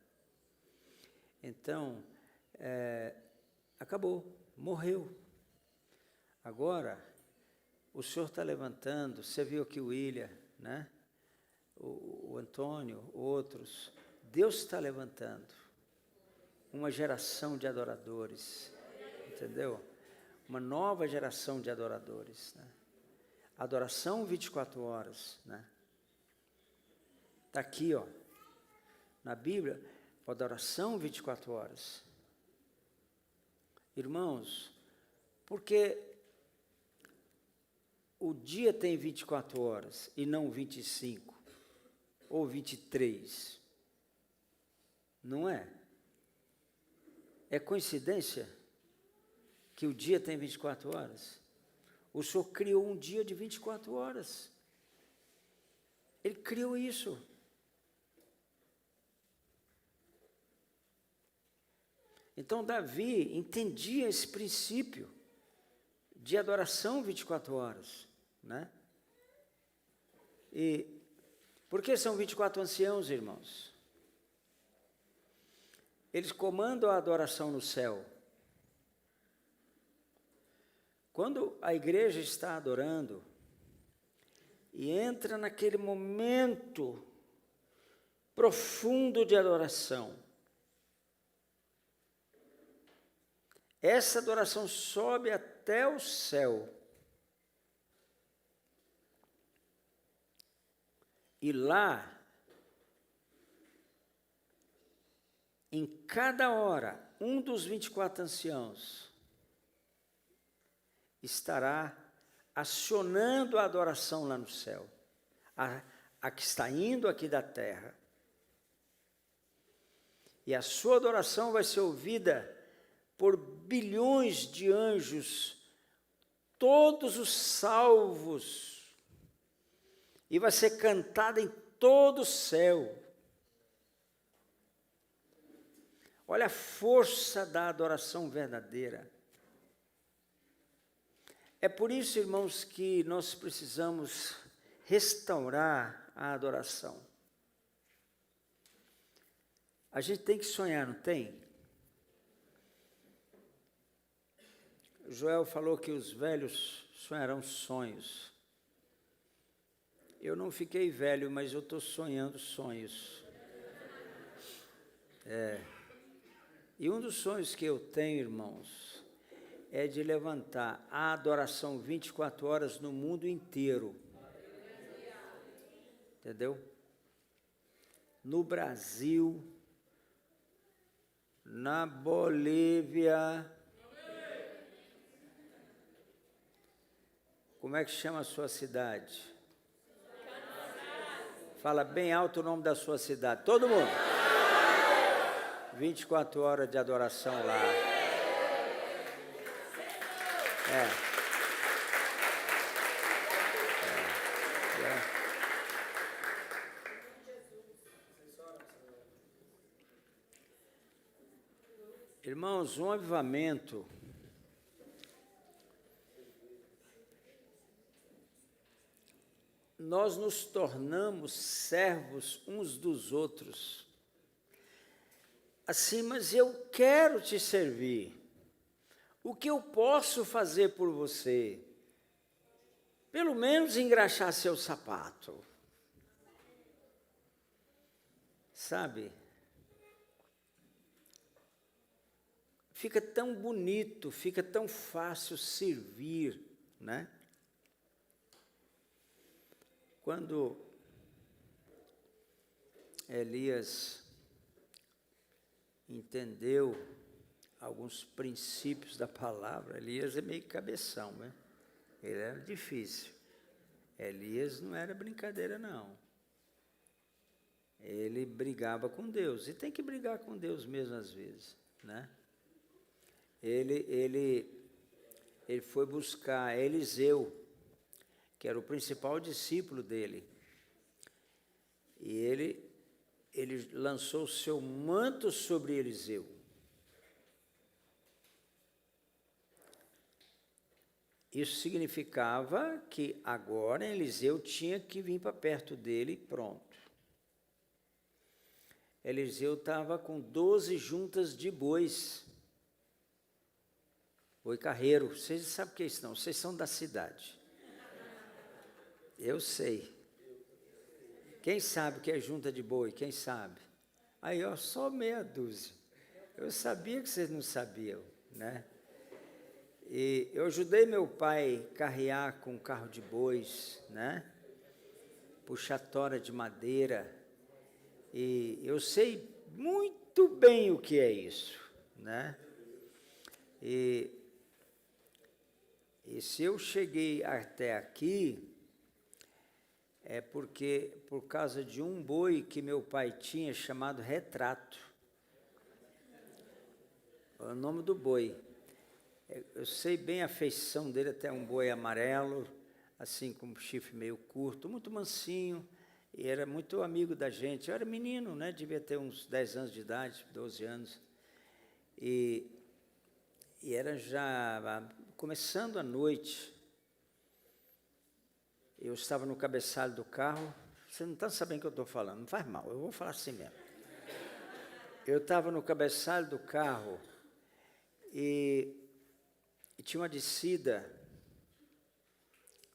Então, acabou, morreu. Agora, o senhor está levantando, você viu aqui o William, né? O Antônio, outros. Deus está levantando uma geração de adoradores, entendeu? Uma nova geração de adoradores, né? Adoração 24 horas, né? Está aqui, ó, na Bíblia, adoração 24 horas. Irmãos, porque o dia tem 24 horas e não 25 ou 23, não é? É coincidência que o dia tem 24 horas? O Senhor criou um dia de 24 horas. Ele criou isso. Então, Davi entendia esse princípio de adoração 24 horas, né? E por que são 24 anciãos, irmãos? Eles comandam a adoração no céu. Quando a igreja está adorando, e entra naquele momento profundo de adoração. Essa adoração sobe até o céu. E lá, em cada hora, um dos 24 anciãos estará acionando a adoração lá no céu, a que está indo aqui da terra. E a sua adoração vai ser ouvida por bilhões de anjos, todos os salvos, e vai ser cantada em todo o céu. Olha a força da adoração verdadeira. É por isso, irmãos, que nós precisamos restaurar a adoração. A gente tem que sonhar, não tem? Joel falou que os velhos sonharão sonhos. Eu não fiquei velho, mas eu estou sonhando sonhos. E um dos sonhos que eu tenho, irmãos, é de levantar a adoração 24 horas no mundo inteiro. Entendeu? No Brasil, na Bolívia. Como é que chama a sua cidade? Fala bem alto o nome da sua cidade. Todo mundo. 24 horas de adoração lá. Irmãos, um avivamento nós nos tornamos servos uns dos outros. Assim, mas eu quero te servir. O que eu posso fazer por você? Pelo menos engraxar seu sapato. Sabe? Fica tão bonito, fica tão fácil servir, né? Quando Elias entendeu alguns princípios da palavra, Elias é meio cabeção, né? Ele era difícil. Elias não era brincadeira, não. Ele brigava com Deus, e tem que brigar com Deus mesmo às vezes, né? Ele foi buscar Eliseu, que era o principal discípulo dele, e ele lançou o seu manto sobre Eliseu. Isso significava que agora Eliseu tinha que vir para perto dele e pronto. Eliseu estava com 12 juntas de bois. Boi carreiro. Vocês sabem o que é isso, não? Vocês são da cidade. Eu sei. Quem sabe o que é junta de boi? Quem sabe? Aí, ó, só meia dúzia. Eu sabia que vocês não sabiam, né? E eu ajudei meu pai a carrear com um carro de bois, né? Puxar tora de madeira. E eu sei muito bem o que é isso, né? E se eu cheguei até aqui, é porque, por causa de um boi que meu pai tinha, chamado Retrato. O nome do boi. Eu sei bem a feição dele, até um boi amarelo, assim, com um chifre meio curto, muito mansinho, e era muito amigo da gente. Eu era menino, né? Devia ter uns 10 anos de idade, 12 anos. E era já começando a noite. Eu estava no cabeçalho do carro. Você não está sabendo o que eu estou falando, não faz mal, eu vou falar assim mesmo. Eu estava no cabeçalho do carro e tinha uma descida,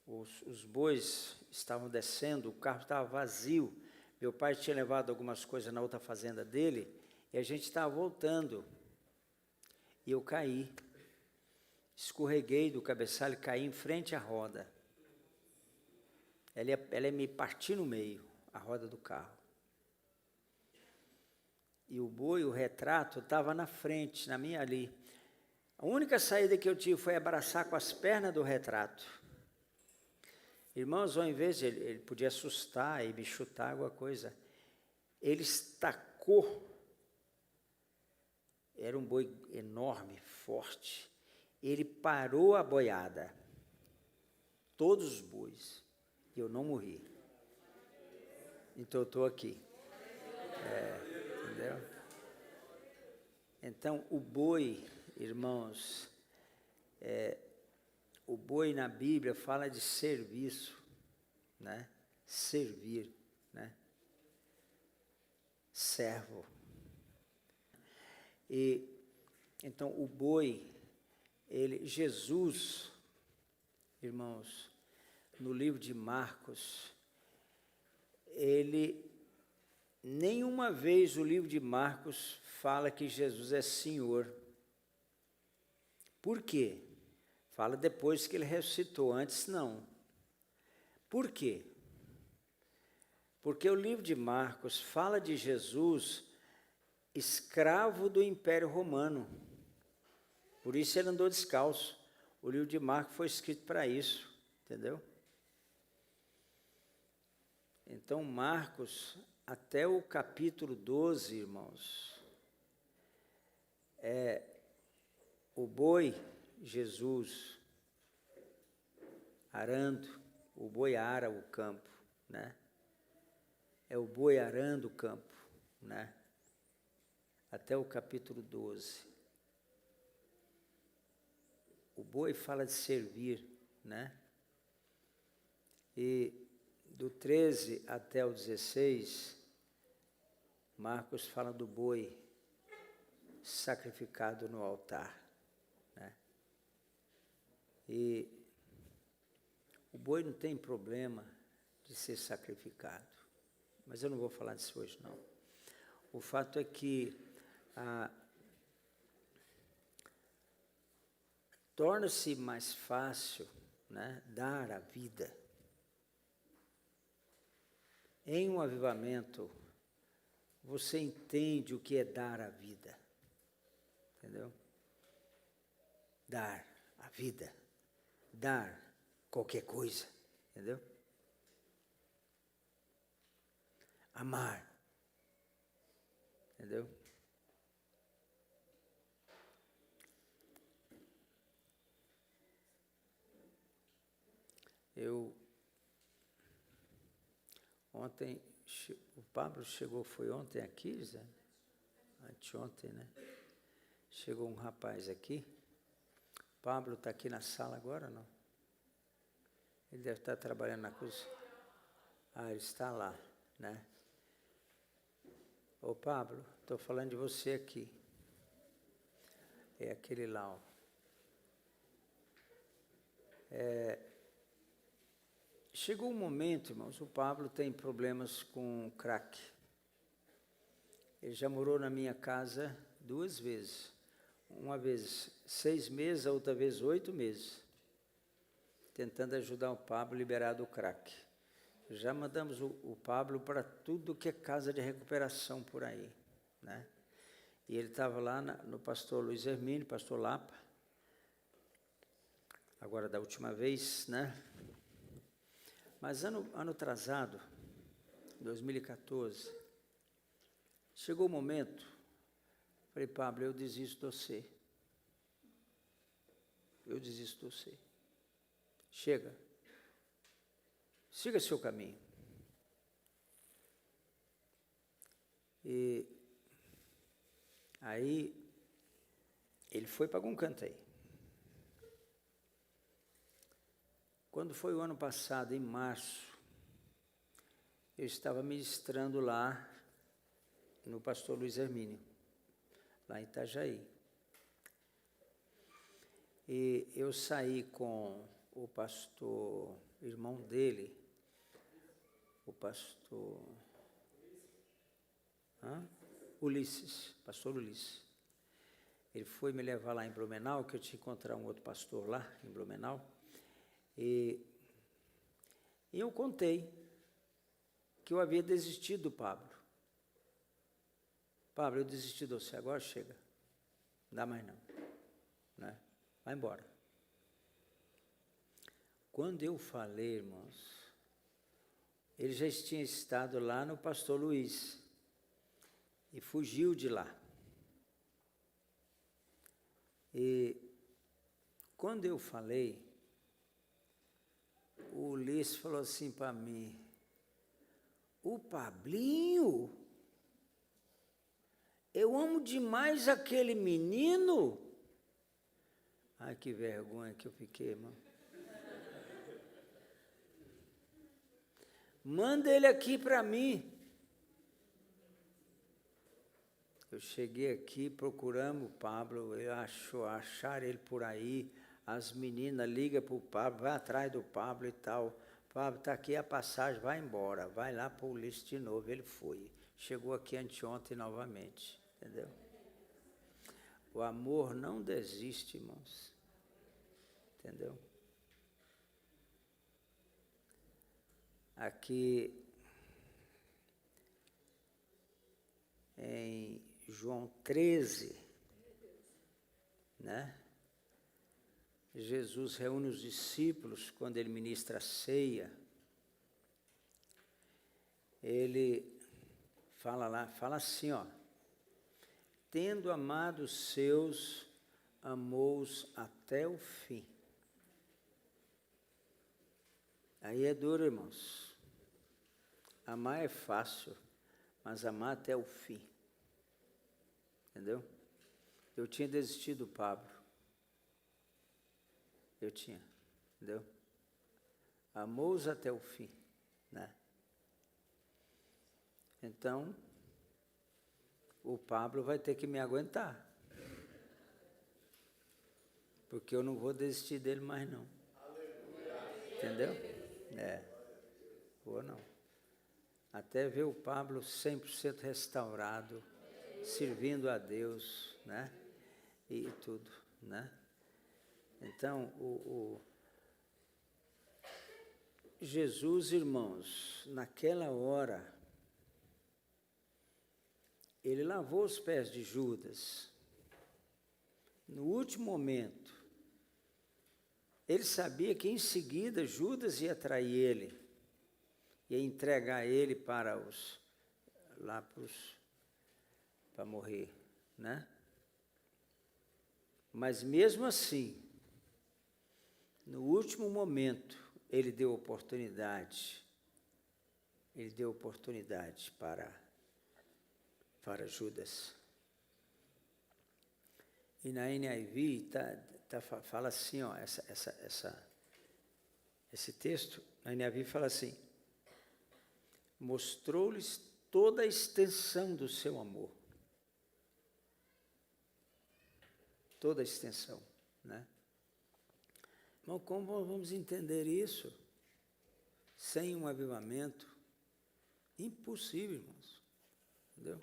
os bois estavam descendo, o carro estava vazio. Meu pai tinha levado algumas coisas na outra fazenda dele, e a gente estava voltando. E eu caí. Escorreguei do cabeçalho e caí em frente à roda. Ela ia me partir no meio, a roda do carro. E o boi, o retrato, estava na frente, na minha ali. A única saída que eu tive foi abraçar com as pernas do retrato. Irmãos, ao invés de ele podia assustar e me chutar alguma coisa, ele estacou. Era um boi enorme, forte. Ele parou a boiada. Todos os bois. E eu não morri. Então eu estou aqui. Entendeu? Então o boi, irmãos, o boi na Bíblia fala de serviço, né? Servir, né? Servo. E então o boi, Jesus, irmãos, no livro de Marcos, nenhuma vez o livro de Marcos fala que Jesus é Senhor. Por quê? Fala depois que ele ressuscitou, antes não. Por quê? Porque o livro de Marcos fala de Jesus escravo do Império Romano. Por isso ele andou descalço. O livro de Marcos foi escrito para isso, entendeu? Então, Marcos, até o capítulo 12, irmãos, o boi, Jesus, arando, o boi ara o campo, né? É o boi arando o campo, né? Até o capítulo 12. O boi fala de servir, né? E do 13 até o 16, Marcos fala do boi sacrificado no altar, né? E o boi não tem problema de ser sacrificado, mas eu não vou falar disso hoje, não. O fato é que torna-se mais fácil, né, dar a vida. Em um avivamento, você entende o que é dar a vida, entendeu? Dar a vida, dar qualquer coisa, entendeu? Amar, entendeu? Ontem, o Pablo chegou, foi ontem aqui, Zé? Anteontem, né? Chegou um rapaz aqui. Pablo está aqui na sala agora, não? Ele deve estar trabalhando na cozinha. Ele está lá, né? Ô Pablo, estou falando de você aqui. É aquele lá, ó. Chegou um momento, irmãos, o Pablo tem problemas com crack. Ele já morou na minha casa 2 vezes. Uma vez 6 meses, a outra vez 8 meses. Tentando ajudar o Pablo a liberar do crack. Já mandamos o Pablo para tudo que é casa de recuperação por aí, né? E ele estava lá no pastor Luiz Hermínio, pastor Lapa. Agora da última vez, né? Mas ano atrasado, 2014, chegou o momento, falei, Pablo, eu desisto de você. Eu desisto de você. Chega. Siga seu caminho. E aí, ele foi para algum canto aí. Quando foi o ano passado, em março, eu estava ministrando lá no pastor Luiz Hermínio, lá em Itajaí. E eu saí com o pastor, irmão dele, o pastor Ulisses, pastor Ulisses. Ele foi me levar lá em Blumenau, que eu tinha que encontrar um outro pastor lá em Blumenau, e eu contei que eu havia desistido do Pablo. Pablo, eu desisti de você, agora chega, não dá mais não, né? Vai embora. Quando eu falei, irmãos, ele já tinha estado lá no pastor Luiz e fugiu de lá. E quando eu falei, o Ulisses falou assim para mim: o Pablinho, eu amo demais aquele menino. Ai, que vergonha que eu fiquei, irmão. Manda ele aqui para mim. Eu cheguei aqui, procuramos o Pablo, acharam ele por aí, as meninas ligam para o Pablo, vai atrás do Pablo e tal. Pablo, está aqui a passagem, vai embora, vai lá para o Ulisses de novo. Ele foi. Chegou aqui anteontem novamente, entendeu? O amor não desiste, irmãos. Entendeu? Aqui em João 13, né? Jesus reúne os discípulos quando ele ministra a ceia. Ele fala lá, fala assim, ó: tendo amado os seus, amou-os até o fim. Aí é duro, irmãos. Amar é fácil, mas amar até o fim. Entendeu? Eu tinha desistido do Pablo. Eu tinha, entendeu? Amou-os até o fim, né? Então, o Pablo vai ter que me aguentar. Porque eu não vou desistir dele mais, não. Entendeu? Vou não. Até ver o Pablo 100% restaurado, servindo a Deus, né? E tudo, né? Então, Jesus, irmãos, naquela hora, ele lavou os pés de Judas. No último momento, ele sabia que em seguida Judas ia trair ele, ia entregar ele para morrer, né? Mas mesmo assim, no último momento, ele deu oportunidade para Judas. E na NIV fala assim, ó, esse texto, na NIV fala assim: mostrou-lhes toda a extensão do seu amor. Toda a extensão, né? Mas como vamos entender isso? Sem um avivamento? Impossível, irmãos. Entendeu?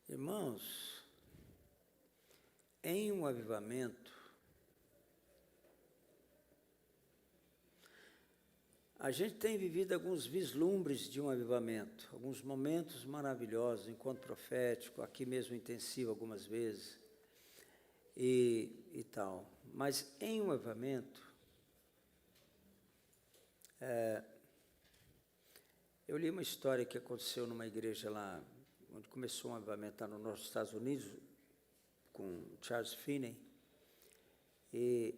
Irmãos, em um avivamento, a gente tem vivido alguns vislumbres de um avivamento, alguns momentos maravilhosos, encontro profético, aqui mesmo intensivo algumas vezes, e tal. Mas em um avivamento, eu li uma história que aconteceu numa igreja lá, onde começou um avivamento lá nos Estados Unidos, com Charles Finney, e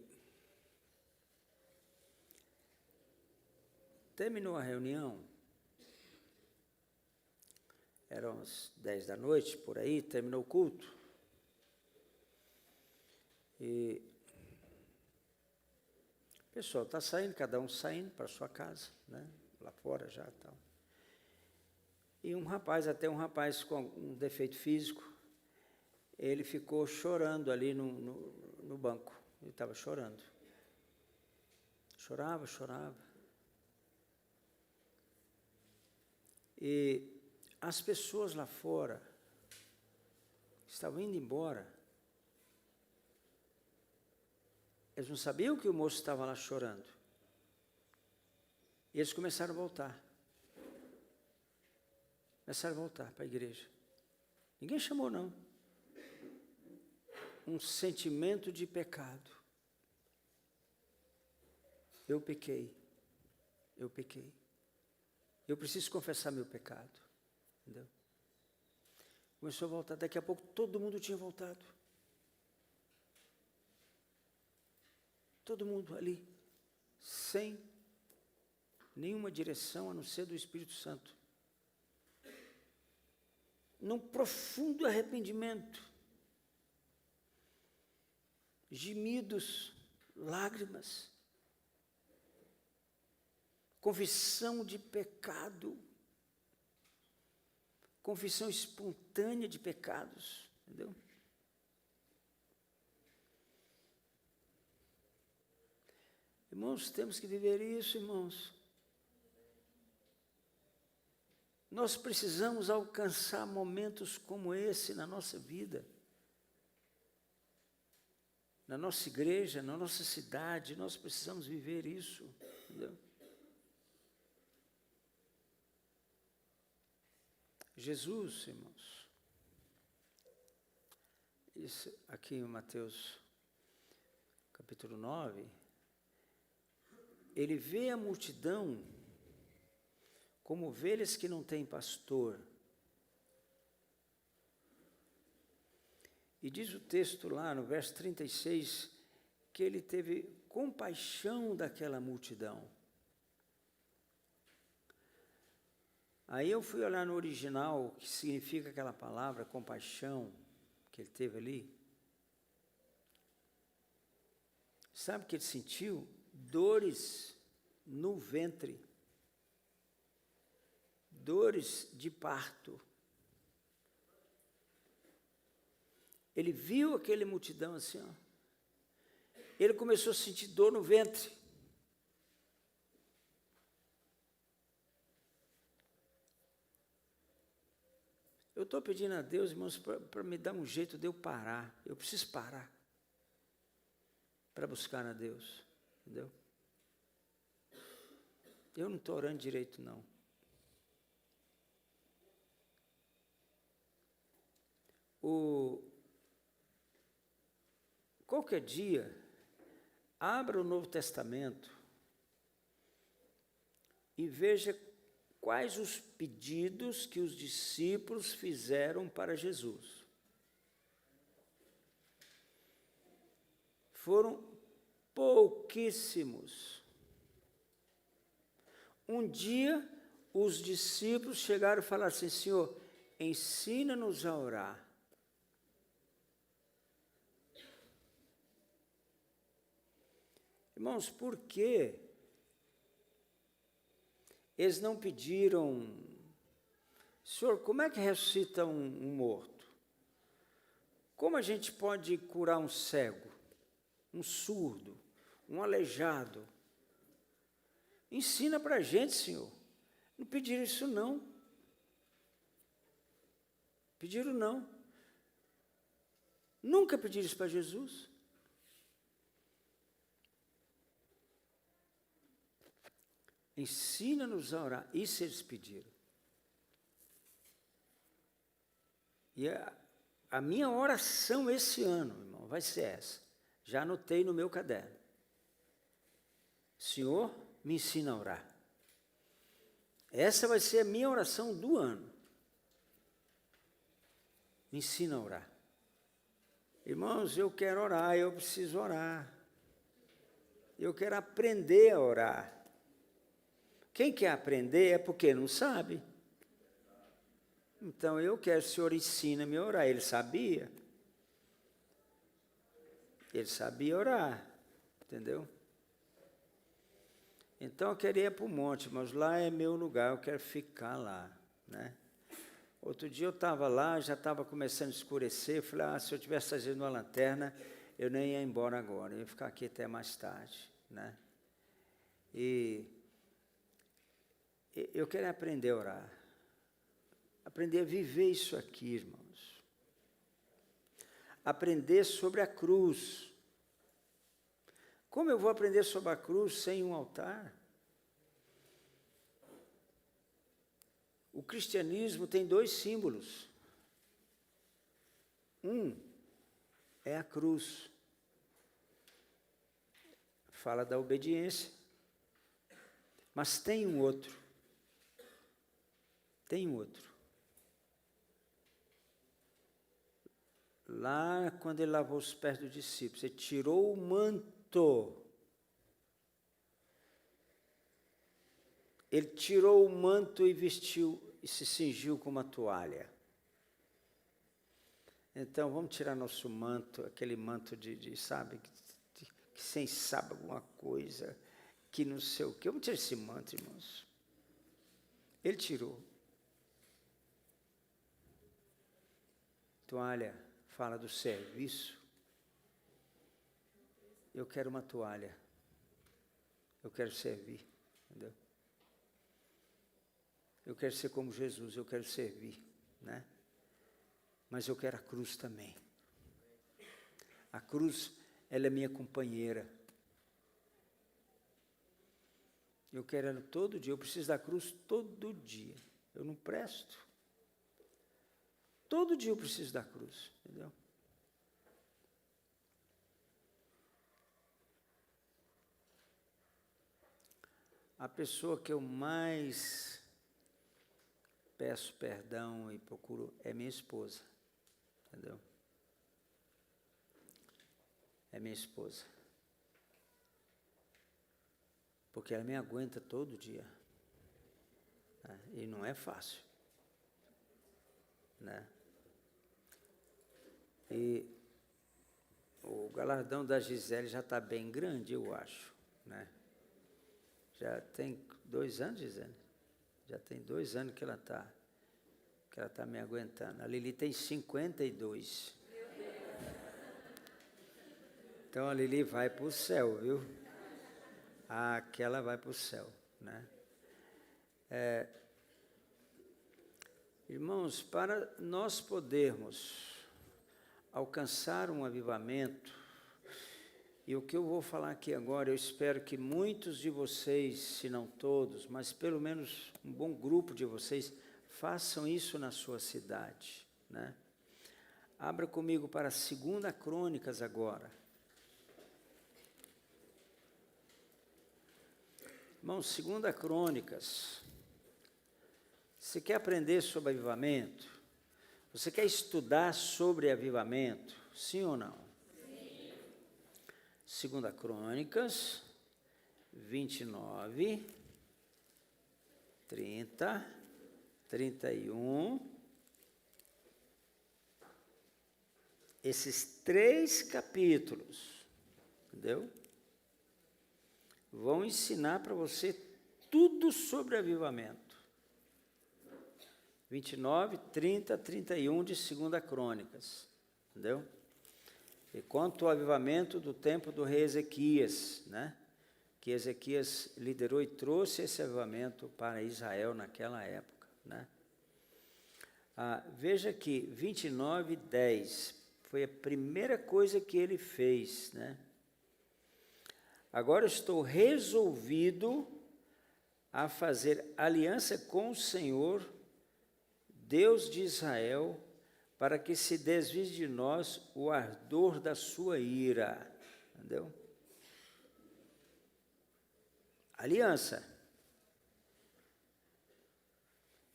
terminou a reunião, eram as 10 da noite, por aí, terminou o culto, e o pessoal está saindo, cada um saindo para a sua casa, né? Lá fora já e tal. E um rapaz com um defeito físico, ele ficou chorando ali no banco, ele estava chorando. Chorava, chorava. E as pessoas lá fora estavam indo embora. Eles não sabiam que o moço estava lá chorando. E eles começaram a voltar. Começaram a voltar para a igreja. Ninguém chamou, não. Um sentimento de pecado. Eu pequei. Eu pequei. Eu preciso confessar meu pecado. Entendeu? Começou a voltar. Daqui a pouco todo mundo tinha voltado. Todo mundo ali. Sem nenhuma direção a não ser do Espírito Santo. Num profundo arrependimento. Gemidos, lágrimas. Confissão de pecado. Confissão espontânea de pecados. Entendeu? Irmãos, temos que viver isso, irmãos. Nós precisamos alcançar momentos como esse na nossa vida. Na nossa igreja, na nossa cidade, nós precisamos viver isso. Entendeu? Jesus, irmãos, isso aqui em Mateus capítulo 9, ele vê a multidão como ovelhas que não têm pastor. E diz o texto lá no verso 36, que ele teve compaixão daquela multidão. Aí eu fui olhar no original o que significa aquela palavra, compaixão, que ele teve ali. Sabe o que ele sentiu? Dores no ventre. Dores de parto. Ele viu aquela multidão assim, ó. Ele começou a sentir dor no ventre. Eu estou pedindo a Deus, irmãos, para me dar um jeito de eu parar. Eu preciso parar para buscar a Deus. Entendeu? Eu não estou orando direito, não. Qualquer dia, abra o Novo Testamento e veja quais os pedidos que os discípulos fizeram para Jesus. Foram pouquíssimos. Um dia, os discípulos chegaram e falaram assim: Senhor, ensina-nos a orar. Irmãos, por quê? Eles não pediram: Senhor, como é que ressuscita um morto? Como a gente pode curar um cego, um surdo, um aleijado? Ensina para a gente, Senhor. Não pediram isso, não. Pediram, não. Nunca pediram isso para Jesus. Ensina-nos a orar. Isso eles pediram. E a minha oração esse ano, irmão, vai ser essa. Já anotei no meu caderno. Senhor, me ensina a orar. Essa vai ser a minha oração do ano. Me ensina a orar. Irmãos, eu quero orar, eu preciso orar. Eu quero aprender a orar. Quem quer aprender é porque não sabe. Então, eu quero que o Senhor ensine-me a orar. Ele sabia. Ele sabia orar. Entendeu? Então, eu queria ir para o monte, mas lá é meu lugar, eu quero ficar lá, né? Outro dia eu estava lá, já estava começando a escurecer, eu falei, se eu tivesse trazendo uma lanterna, eu nem ia embora agora, eu ia ficar aqui até mais tarde, né? E eu quero aprender a orar. Aprender a viver isso aqui, irmãos. Aprender sobre a cruz. Como eu vou aprender sobre a cruz sem um altar? O cristianismo tem 2 símbolos. Um é a cruz. Fala da obediência. Mas tem um outro. Tem um outro. Lá, quando ele lavou os pés dos discípulos, ele tirou o manto. Ele tirou o manto e vestiu, e se cingiu com uma toalha. Então, vamos tirar nosso manto, aquele manto sabe, que sem sabe alguma coisa, que não sei o quê. Vamos tirar esse manto, irmãos. Ele tirou. Toalha fala do serviço. Eu quero uma toalha. Eu quero servir, entendeu? Eu quero ser como Jesus, eu quero servir, né? Mas eu quero a cruz também. A cruz, ela é minha companheira. Eu quero ela todo dia, eu preciso da cruz todo dia. Eu não presto. Todo dia eu preciso da cruz, entendeu? A pessoa que eu mais peço perdão e procuro é minha esposa, entendeu? É minha esposa. Porque ela me aguenta todo dia. Né? E não é fácil. Né? E o galardão da Gisele já está bem grande, eu acho. Né? Já tem 2 anos, Gisele? Já tem 2 anos que ela está me aguentando. A Lili tem 52. Então a Lili vai para o céu, viu? Aquela vai para o céu, né? Irmãos, para nós podermos alcançar um avivamento, e o que eu vou falar aqui agora, eu espero que muitos de vocês, se não todos, mas pelo menos um bom grupo de vocês, façam isso na sua cidade, né? Abra comigo para 2 Crônicas agora. Irmãos, 2 Crônicas. Você quer aprender sobre avivamento? Você quer estudar sobre avivamento? Sim ou não? Sim. 2 Crônicas, 29, 30, 31. Esses 3 capítulos, entendeu? Vão ensinar para você tudo sobre avivamento. 29, 30, 31 de 2 Crônicas, entendeu? E quanto ao avivamento do tempo do rei Ezequias, né? Que Ezequias liderou e trouxe esse avivamento para Israel naquela época, né? Veja que 29, 10 foi a primeira coisa que ele fez, né? Agora estou resolvido a fazer aliança com o Senhor, Deus de Israel, para que se desvie de nós o ardor da sua ira. Entendeu? Aliança.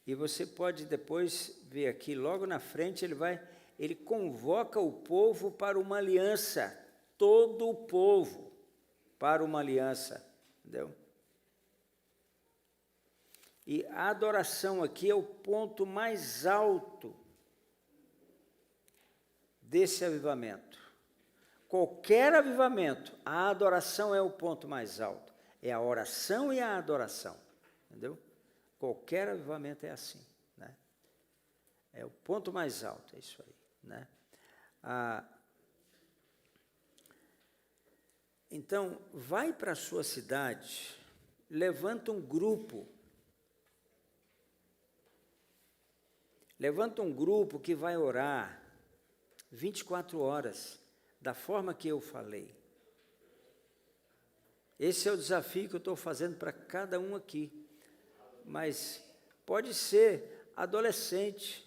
E você pode depois ver aqui, logo na frente, ele convoca o povo para uma aliança, todo o povo para uma aliança, entendeu? E a adoração aqui é o ponto mais alto desse avivamento. Qualquer avivamento, a adoração é o ponto mais alto. É a oração e a adoração, entendeu? Qualquer avivamento é assim, né? É o ponto mais alto, é isso aí, né? Então, vai para a sua cidade levanta um grupo. Levanta um grupo que vai orar 24 horas, da forma que eu falei. Esse é o desafio que eu estou fazendo para cada um aqui. Mas pode ser adolescente.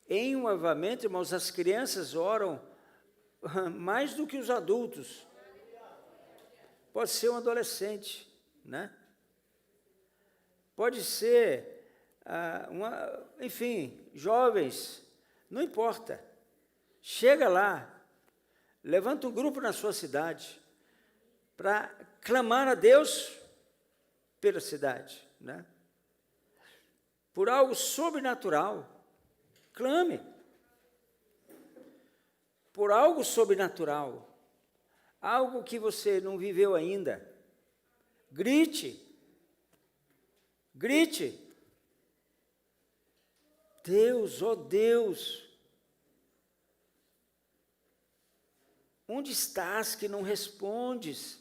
Em um avivamento, irmãos, as crianças oram mais do que os adultos. Pode ser um adolescente, né? Pode ser, enfim, jovens, não importa. Chega lá, levanta um grupo na sua cidade para clamar a Deus pela cidade, né? Por algo sobrenatural. Clame. Por algo sobrenatural. Algo que você não viveu ainda. Grite. Grite. Deus, ó Deus, onde estás que não respondes?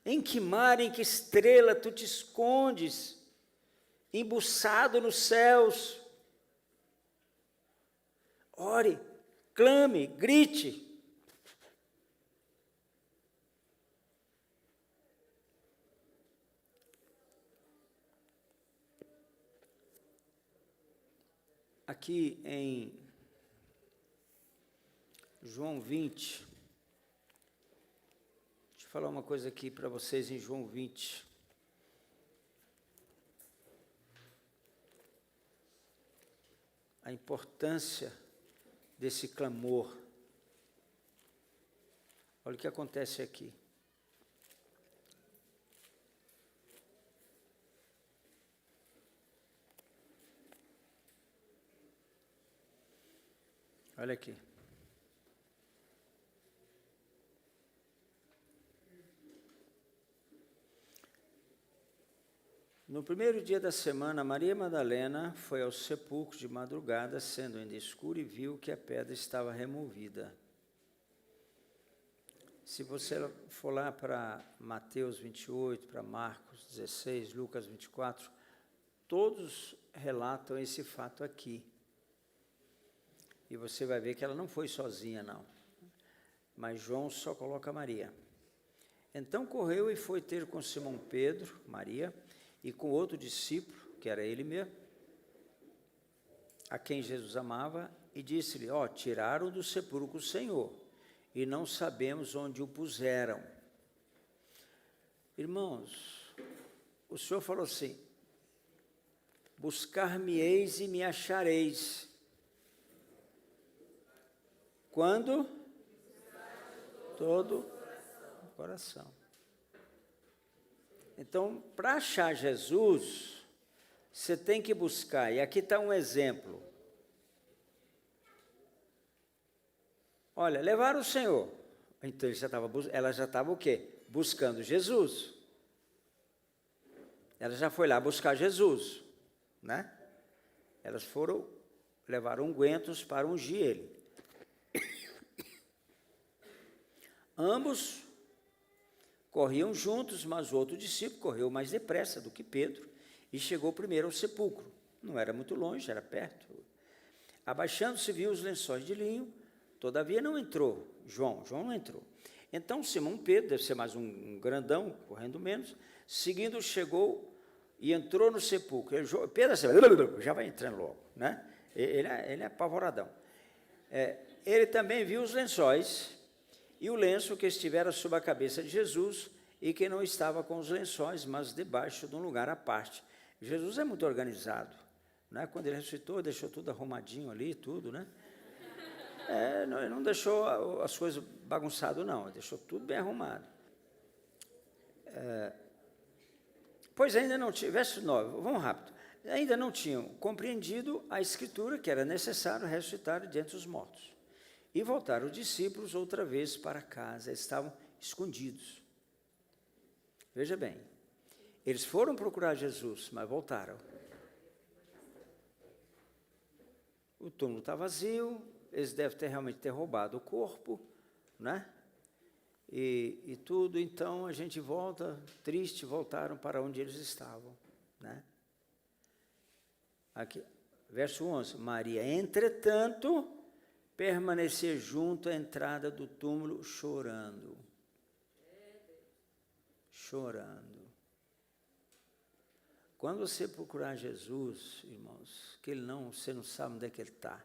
Em que mar, em que estrela tu te escondes, embuçado nos céus? Ore, clame, grite. Aqui em João 20, deixa eu falar uma coisa aqui para vocês em João 20. A importância desse clamor. Olha o que acontece aqui. Olha aqui. No primeiro dia da semana, Maria Madalena foi ao sepulcro de madrugada, sendo ainda escuro, e viu que a pedra estava removida. Se você for lá para Mateus 28, para Marcos 16, Lucas 24, todos relatam esse fato aqui. E você vai ver que ela não foi sozinha, não. Mas João só coloca Maria. Então correu e foi ter com Simão Pedro, Maria, e com outro discípulo, que era ele mesmo, a quem Jesus amava, e disse-lhe, tiraram do sepulcro o Senhor, e não sabemos onde o puseram. Irmãos, o Senhor falou assim, buscar-me-eis e me achareis. Quando? Todo o coração. Então, para achar Jesus, você tem que buscar. E aqui está um exemplo. Olha, levaram o Senhor. Então, ela já estava o quê? Buscando Jesus. Ela já foi lá buscar Jesus, né? Elas foram, levaram ungüentos para ungir ele. Ambos corriam juntos, mas o outro discípulo correu mais depressa do que Pedro e chegou primeiro ao sepulcro. Não era muito longe, era perto. Abaixando-se, viu os lençóis de linho, todavia não entrou. João não entrou. Então Simão Pedro, deve ser mais um grandão, correndo menos, seguindo, chegou e entrou no sepulcro. Pedro assim, já vai entrando logo, né? Ele é apavoradão. Ele também viu os lençóis, e o lenço que estivera sobre a cabeça de Jesus, e que não estava com os lençóis, mas debaixo de um lugar à parte. Jesus é muito organizado, né? Quando ele ressuscitou, deixou tudo arrumadinho ali, tudo, né? Não deixou as coisas bagunçadas, não, deixou tudo bem arrumado. Pois ainda não tinha, verso 9, vamos rápido, ainda não tinham compreendido a Escritura, que era necessário ressuscitar dentre os mortos. E voltaram os discípulos outra vez para casa, estavam escondidos. Veja bem, eles foram procurar Jesus, mas voltaram. O túmulo está vazio, eles devem realmente ter roubado o corpo, né? e tudo, então a gente volta, triste, voltaram para onde eles estavam, né? Aqui, verso 11, Maria, entretanto, permanecer junto à entrada do túmulo, chorando. Chorando. Quando você procurar Jesus, irmãos, que você não sabe onde é que ele está.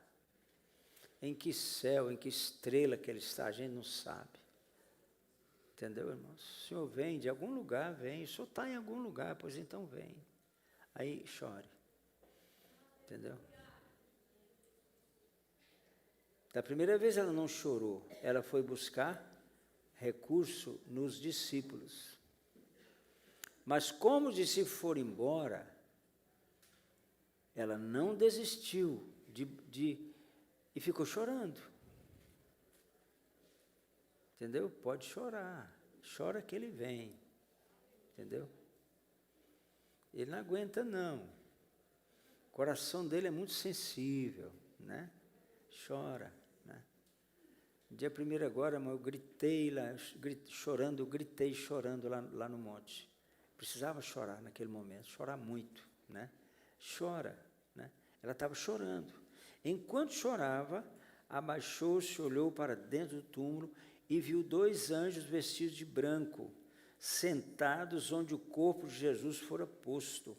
Em que céu, em que estrela que ele está, a gente não sabe. Entendeu, irmãos? O Senhor vem de algum lugar, vem. O Senhor está em algum lugar, pois então vem. Aí chore. Entendeu? Da primeira vez ela não chorou, ela foi buscar recurso nos discípulos. Mas como os discípulos foram embora, ela não desistiu e ficou chorando. Entendeu? Pode chorar. Chora que ele vem. Entendeu? Ele não aguenta, não. O coração dele é muito sensível, né? Chora, né? Dia primeiro agora, eu gritei lá, gritei chorando lá no monte. Precisava chorar naquele momento, chorar muito, né? Chora, né? Ela estava chorando. Enquanto chorava, abaixou-se, olhou para dentro do túmulo e viu 2 anjos vestidos de branco, sentados onde o corpo de Jesus fora posto,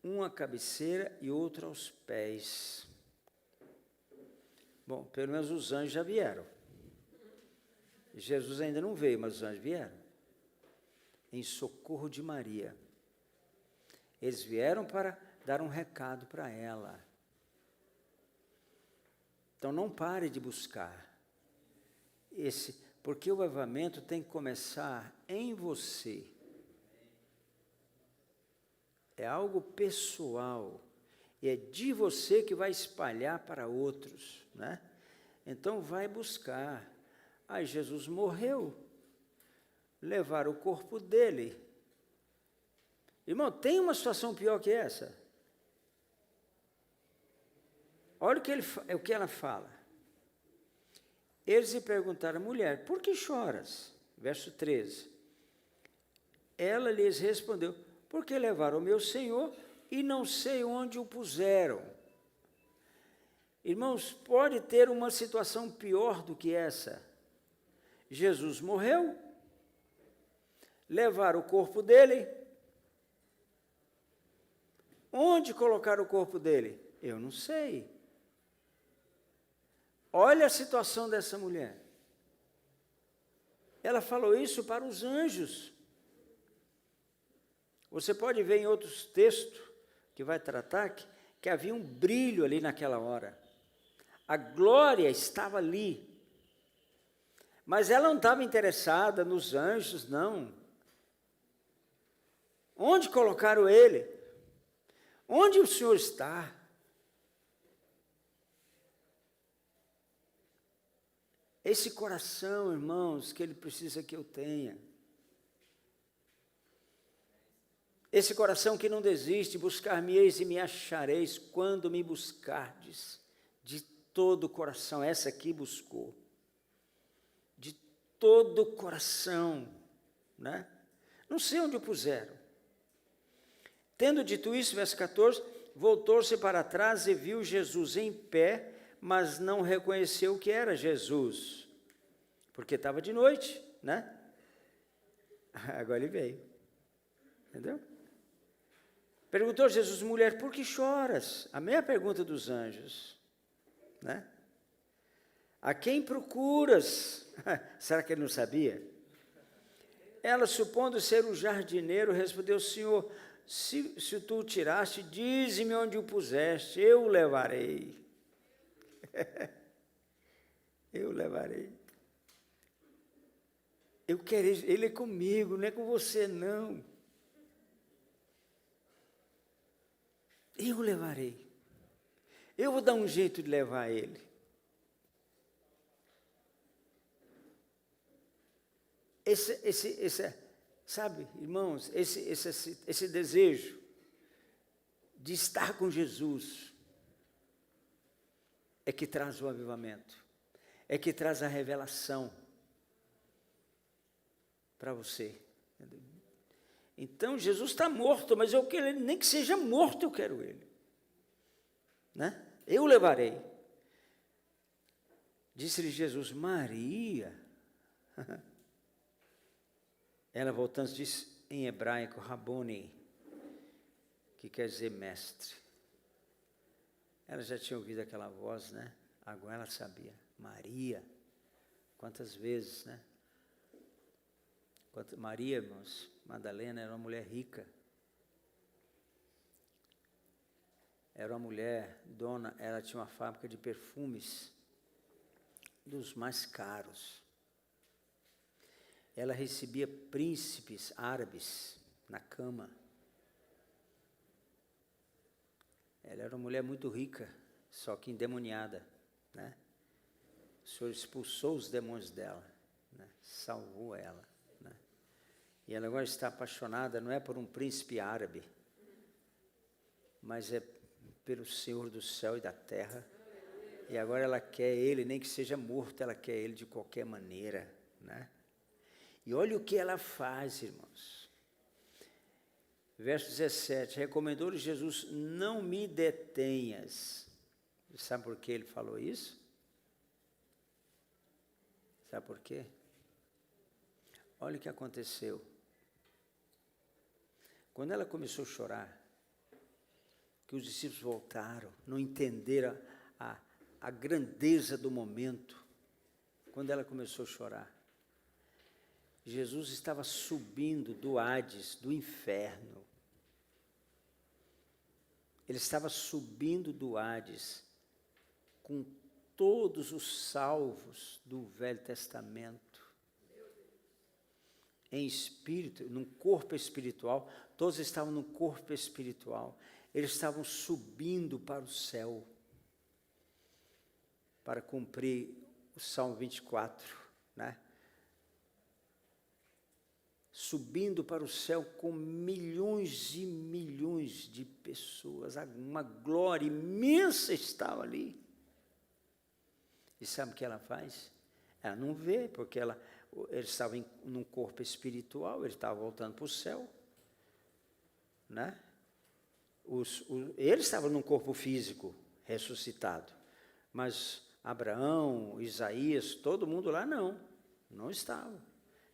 um à cabeceira e outro aos pés. Bom, pelo menos os anjos já vieram. Jesus ainda não veio, mas os anjos vieram. Em socorro de Maria. Eles vieram para dar um recado para ela. Então não pare de buscar. Porque o avivamento tem que começar em você. É algo pessoal. E é de você que vai espalhar para outros, né? Então vai buscar. Aí Jesus morreu. Levaram o corpo dele. Irmão, tem uma situação pior que essa? Olha o que ela fala. Eles lhe perguntaram, mulher, por que choras? Verso 13. Ela lhes respondeu, porque levaram o meu Senhor e não sei onde o puseram. Irmãos, pode ter uma situação pior do que essa. Jesus morreu, levaram o corpo dele. Onde colocaram o corpo dele? Eu não sei. Olha a situação dessa mulher. Ela falou isso para os anjos. Você pode ver em outros textos que vai tratar que havia um brilho ali naquela hora. A glória estava ali. Mas ela não estava interessada nos anjos, não. Onde colocaram ele? Onde o Senhor está? Esse coração, irmãos, que ele precisa que eu tenha. Esse coração que não desiste, buscar-me-eis e me achareis quando me buscardes. De todo o coração, essa aqui buscou. De todo o coração, né? Não sei onde o puseram. Tendo dito isso, verso 14, voltou-se para trás e viu Jesus em pé, mas não reconheceu que era Jesus, porque estava de noite, né? Agora ele veio, entendeu? Perguntou Jesus, mulher, por que choras? A mesma pergunta dos anjos, né? A quem procuras? Será que ele não sabia? Ela, supondo ser o jardineiro, respondeu, Senhor, se tu o tiraste, dize-me onde o puseste, eu o levarei. Eu levarei. Eu quero, ele é comigo, não é com você, não. Eu o levarei. Eu vou dar um jeito de levar ele. Sabe, irmãos, esse desejo de estar com Jesus é que traz o avivamento, é que traz a revelação. para você. Entendeu? Então, Jesus está morto, mas eu quero ele, nem que seja morto, eu quero ele. Né? Eu levarei. Disse-lhe Jesus, Maria. Ela, voltando, disse em hebraico, Raboni, que quer dizer mestre. Ela já tinha ouvido aquela voz, né? Agora ela sabia. Maria. Quantas vezes, né? Maria, irmãos, Madalena era uma mulher rica. Era uma mulher dona, ela tinha uma fábrica de perfumes, dos mais caros. Ela recebia príncipes árabes na cama. Ela era uma mulher muito rica, só que endemoniada, né? O Senhor expulsou os demônios dela, né? Salvou ela, né? E ela agora está apaixonada, não é por um príncipe árabe, mas é pelo Senhor do céu e da terra. E agora ela quer ele, nem que seja morto, ela quer ele de qualquer maneira, né? E olha o que ela faz, irmãos. Verso 17, recomendou-lhe Jesus, não me detenhas. Sabe por que ele falou isso? Sabe por quê? Olha o que aconteceu. Quando ela começou a chorar, que os discípulos voltaram, não entenderam a grandeza do momento. Quando ela começou a chorar, Jesus estava subindo do Hades, do inferno. Ele estava subindo do Hades com todos os salvos do Velho Testamento. Em espírito, num corpo espiritual, todos estavam no corpo espiritual. Eles estavam subindo para o céu, para cumprir o Salmo 24, né? Subindo para o céu com milhões e milhões de pessoas, uma glória imensa estava ali. E sabe o que ela faz? Ela não vê, porque ele estava num corpo espiritual, ele estava voltando para o céu, né? Ele estava num corpo físico, ressuscitado, mas Abraão, Isaías, todo mundo lá não estava.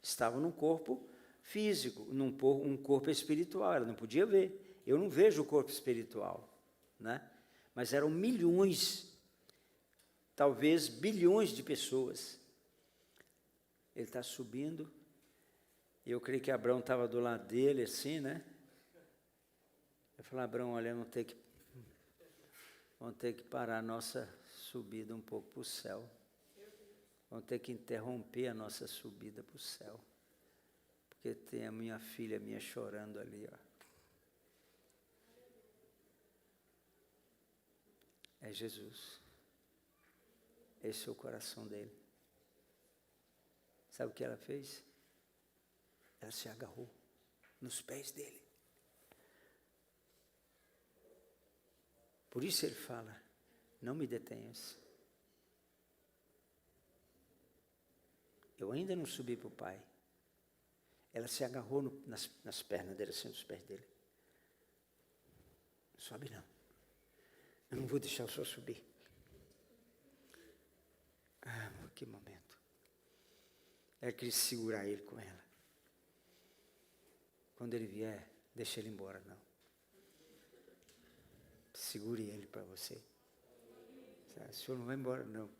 Estavam num corpo físico, um corpo espiritual, ela não podia ver. Eu não vejo o corpo espiritual, né? Mas eram milhões, talvez bilhões de pessoas. Ele está subindo, e eu creio que Abraão estava do lado dele, assim, né? Eu falei, Abraão, olha, vamos ter que parar a nossa subida um pouco para o céu. Vamos ter que interromper a nossa subida para o céu. Porque tem a minha filha minha chorando ali, ó. É Jesus. Esse é o coração dele. Sabe o que ela fez? Ela se agarrou nos pés dele. Por isso ele fala, não me detenhas. Eu ainda não subi para o Pai. Ela se agarrou nas pernas dele, assim, nos pés dele. Não sobe não. Eu não vou deixar o senhor subir. Ah, que momento. Ela queria segurar ele com ela. Quando ele vier, deixa ele embora, não. Segure ele para você. O senhor não vai embora, não.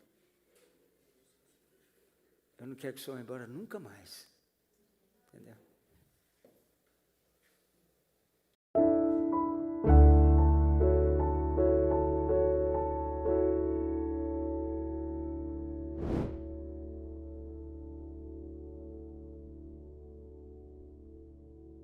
Eu não quero que o senhor vá embora nunca mais. Entendeu?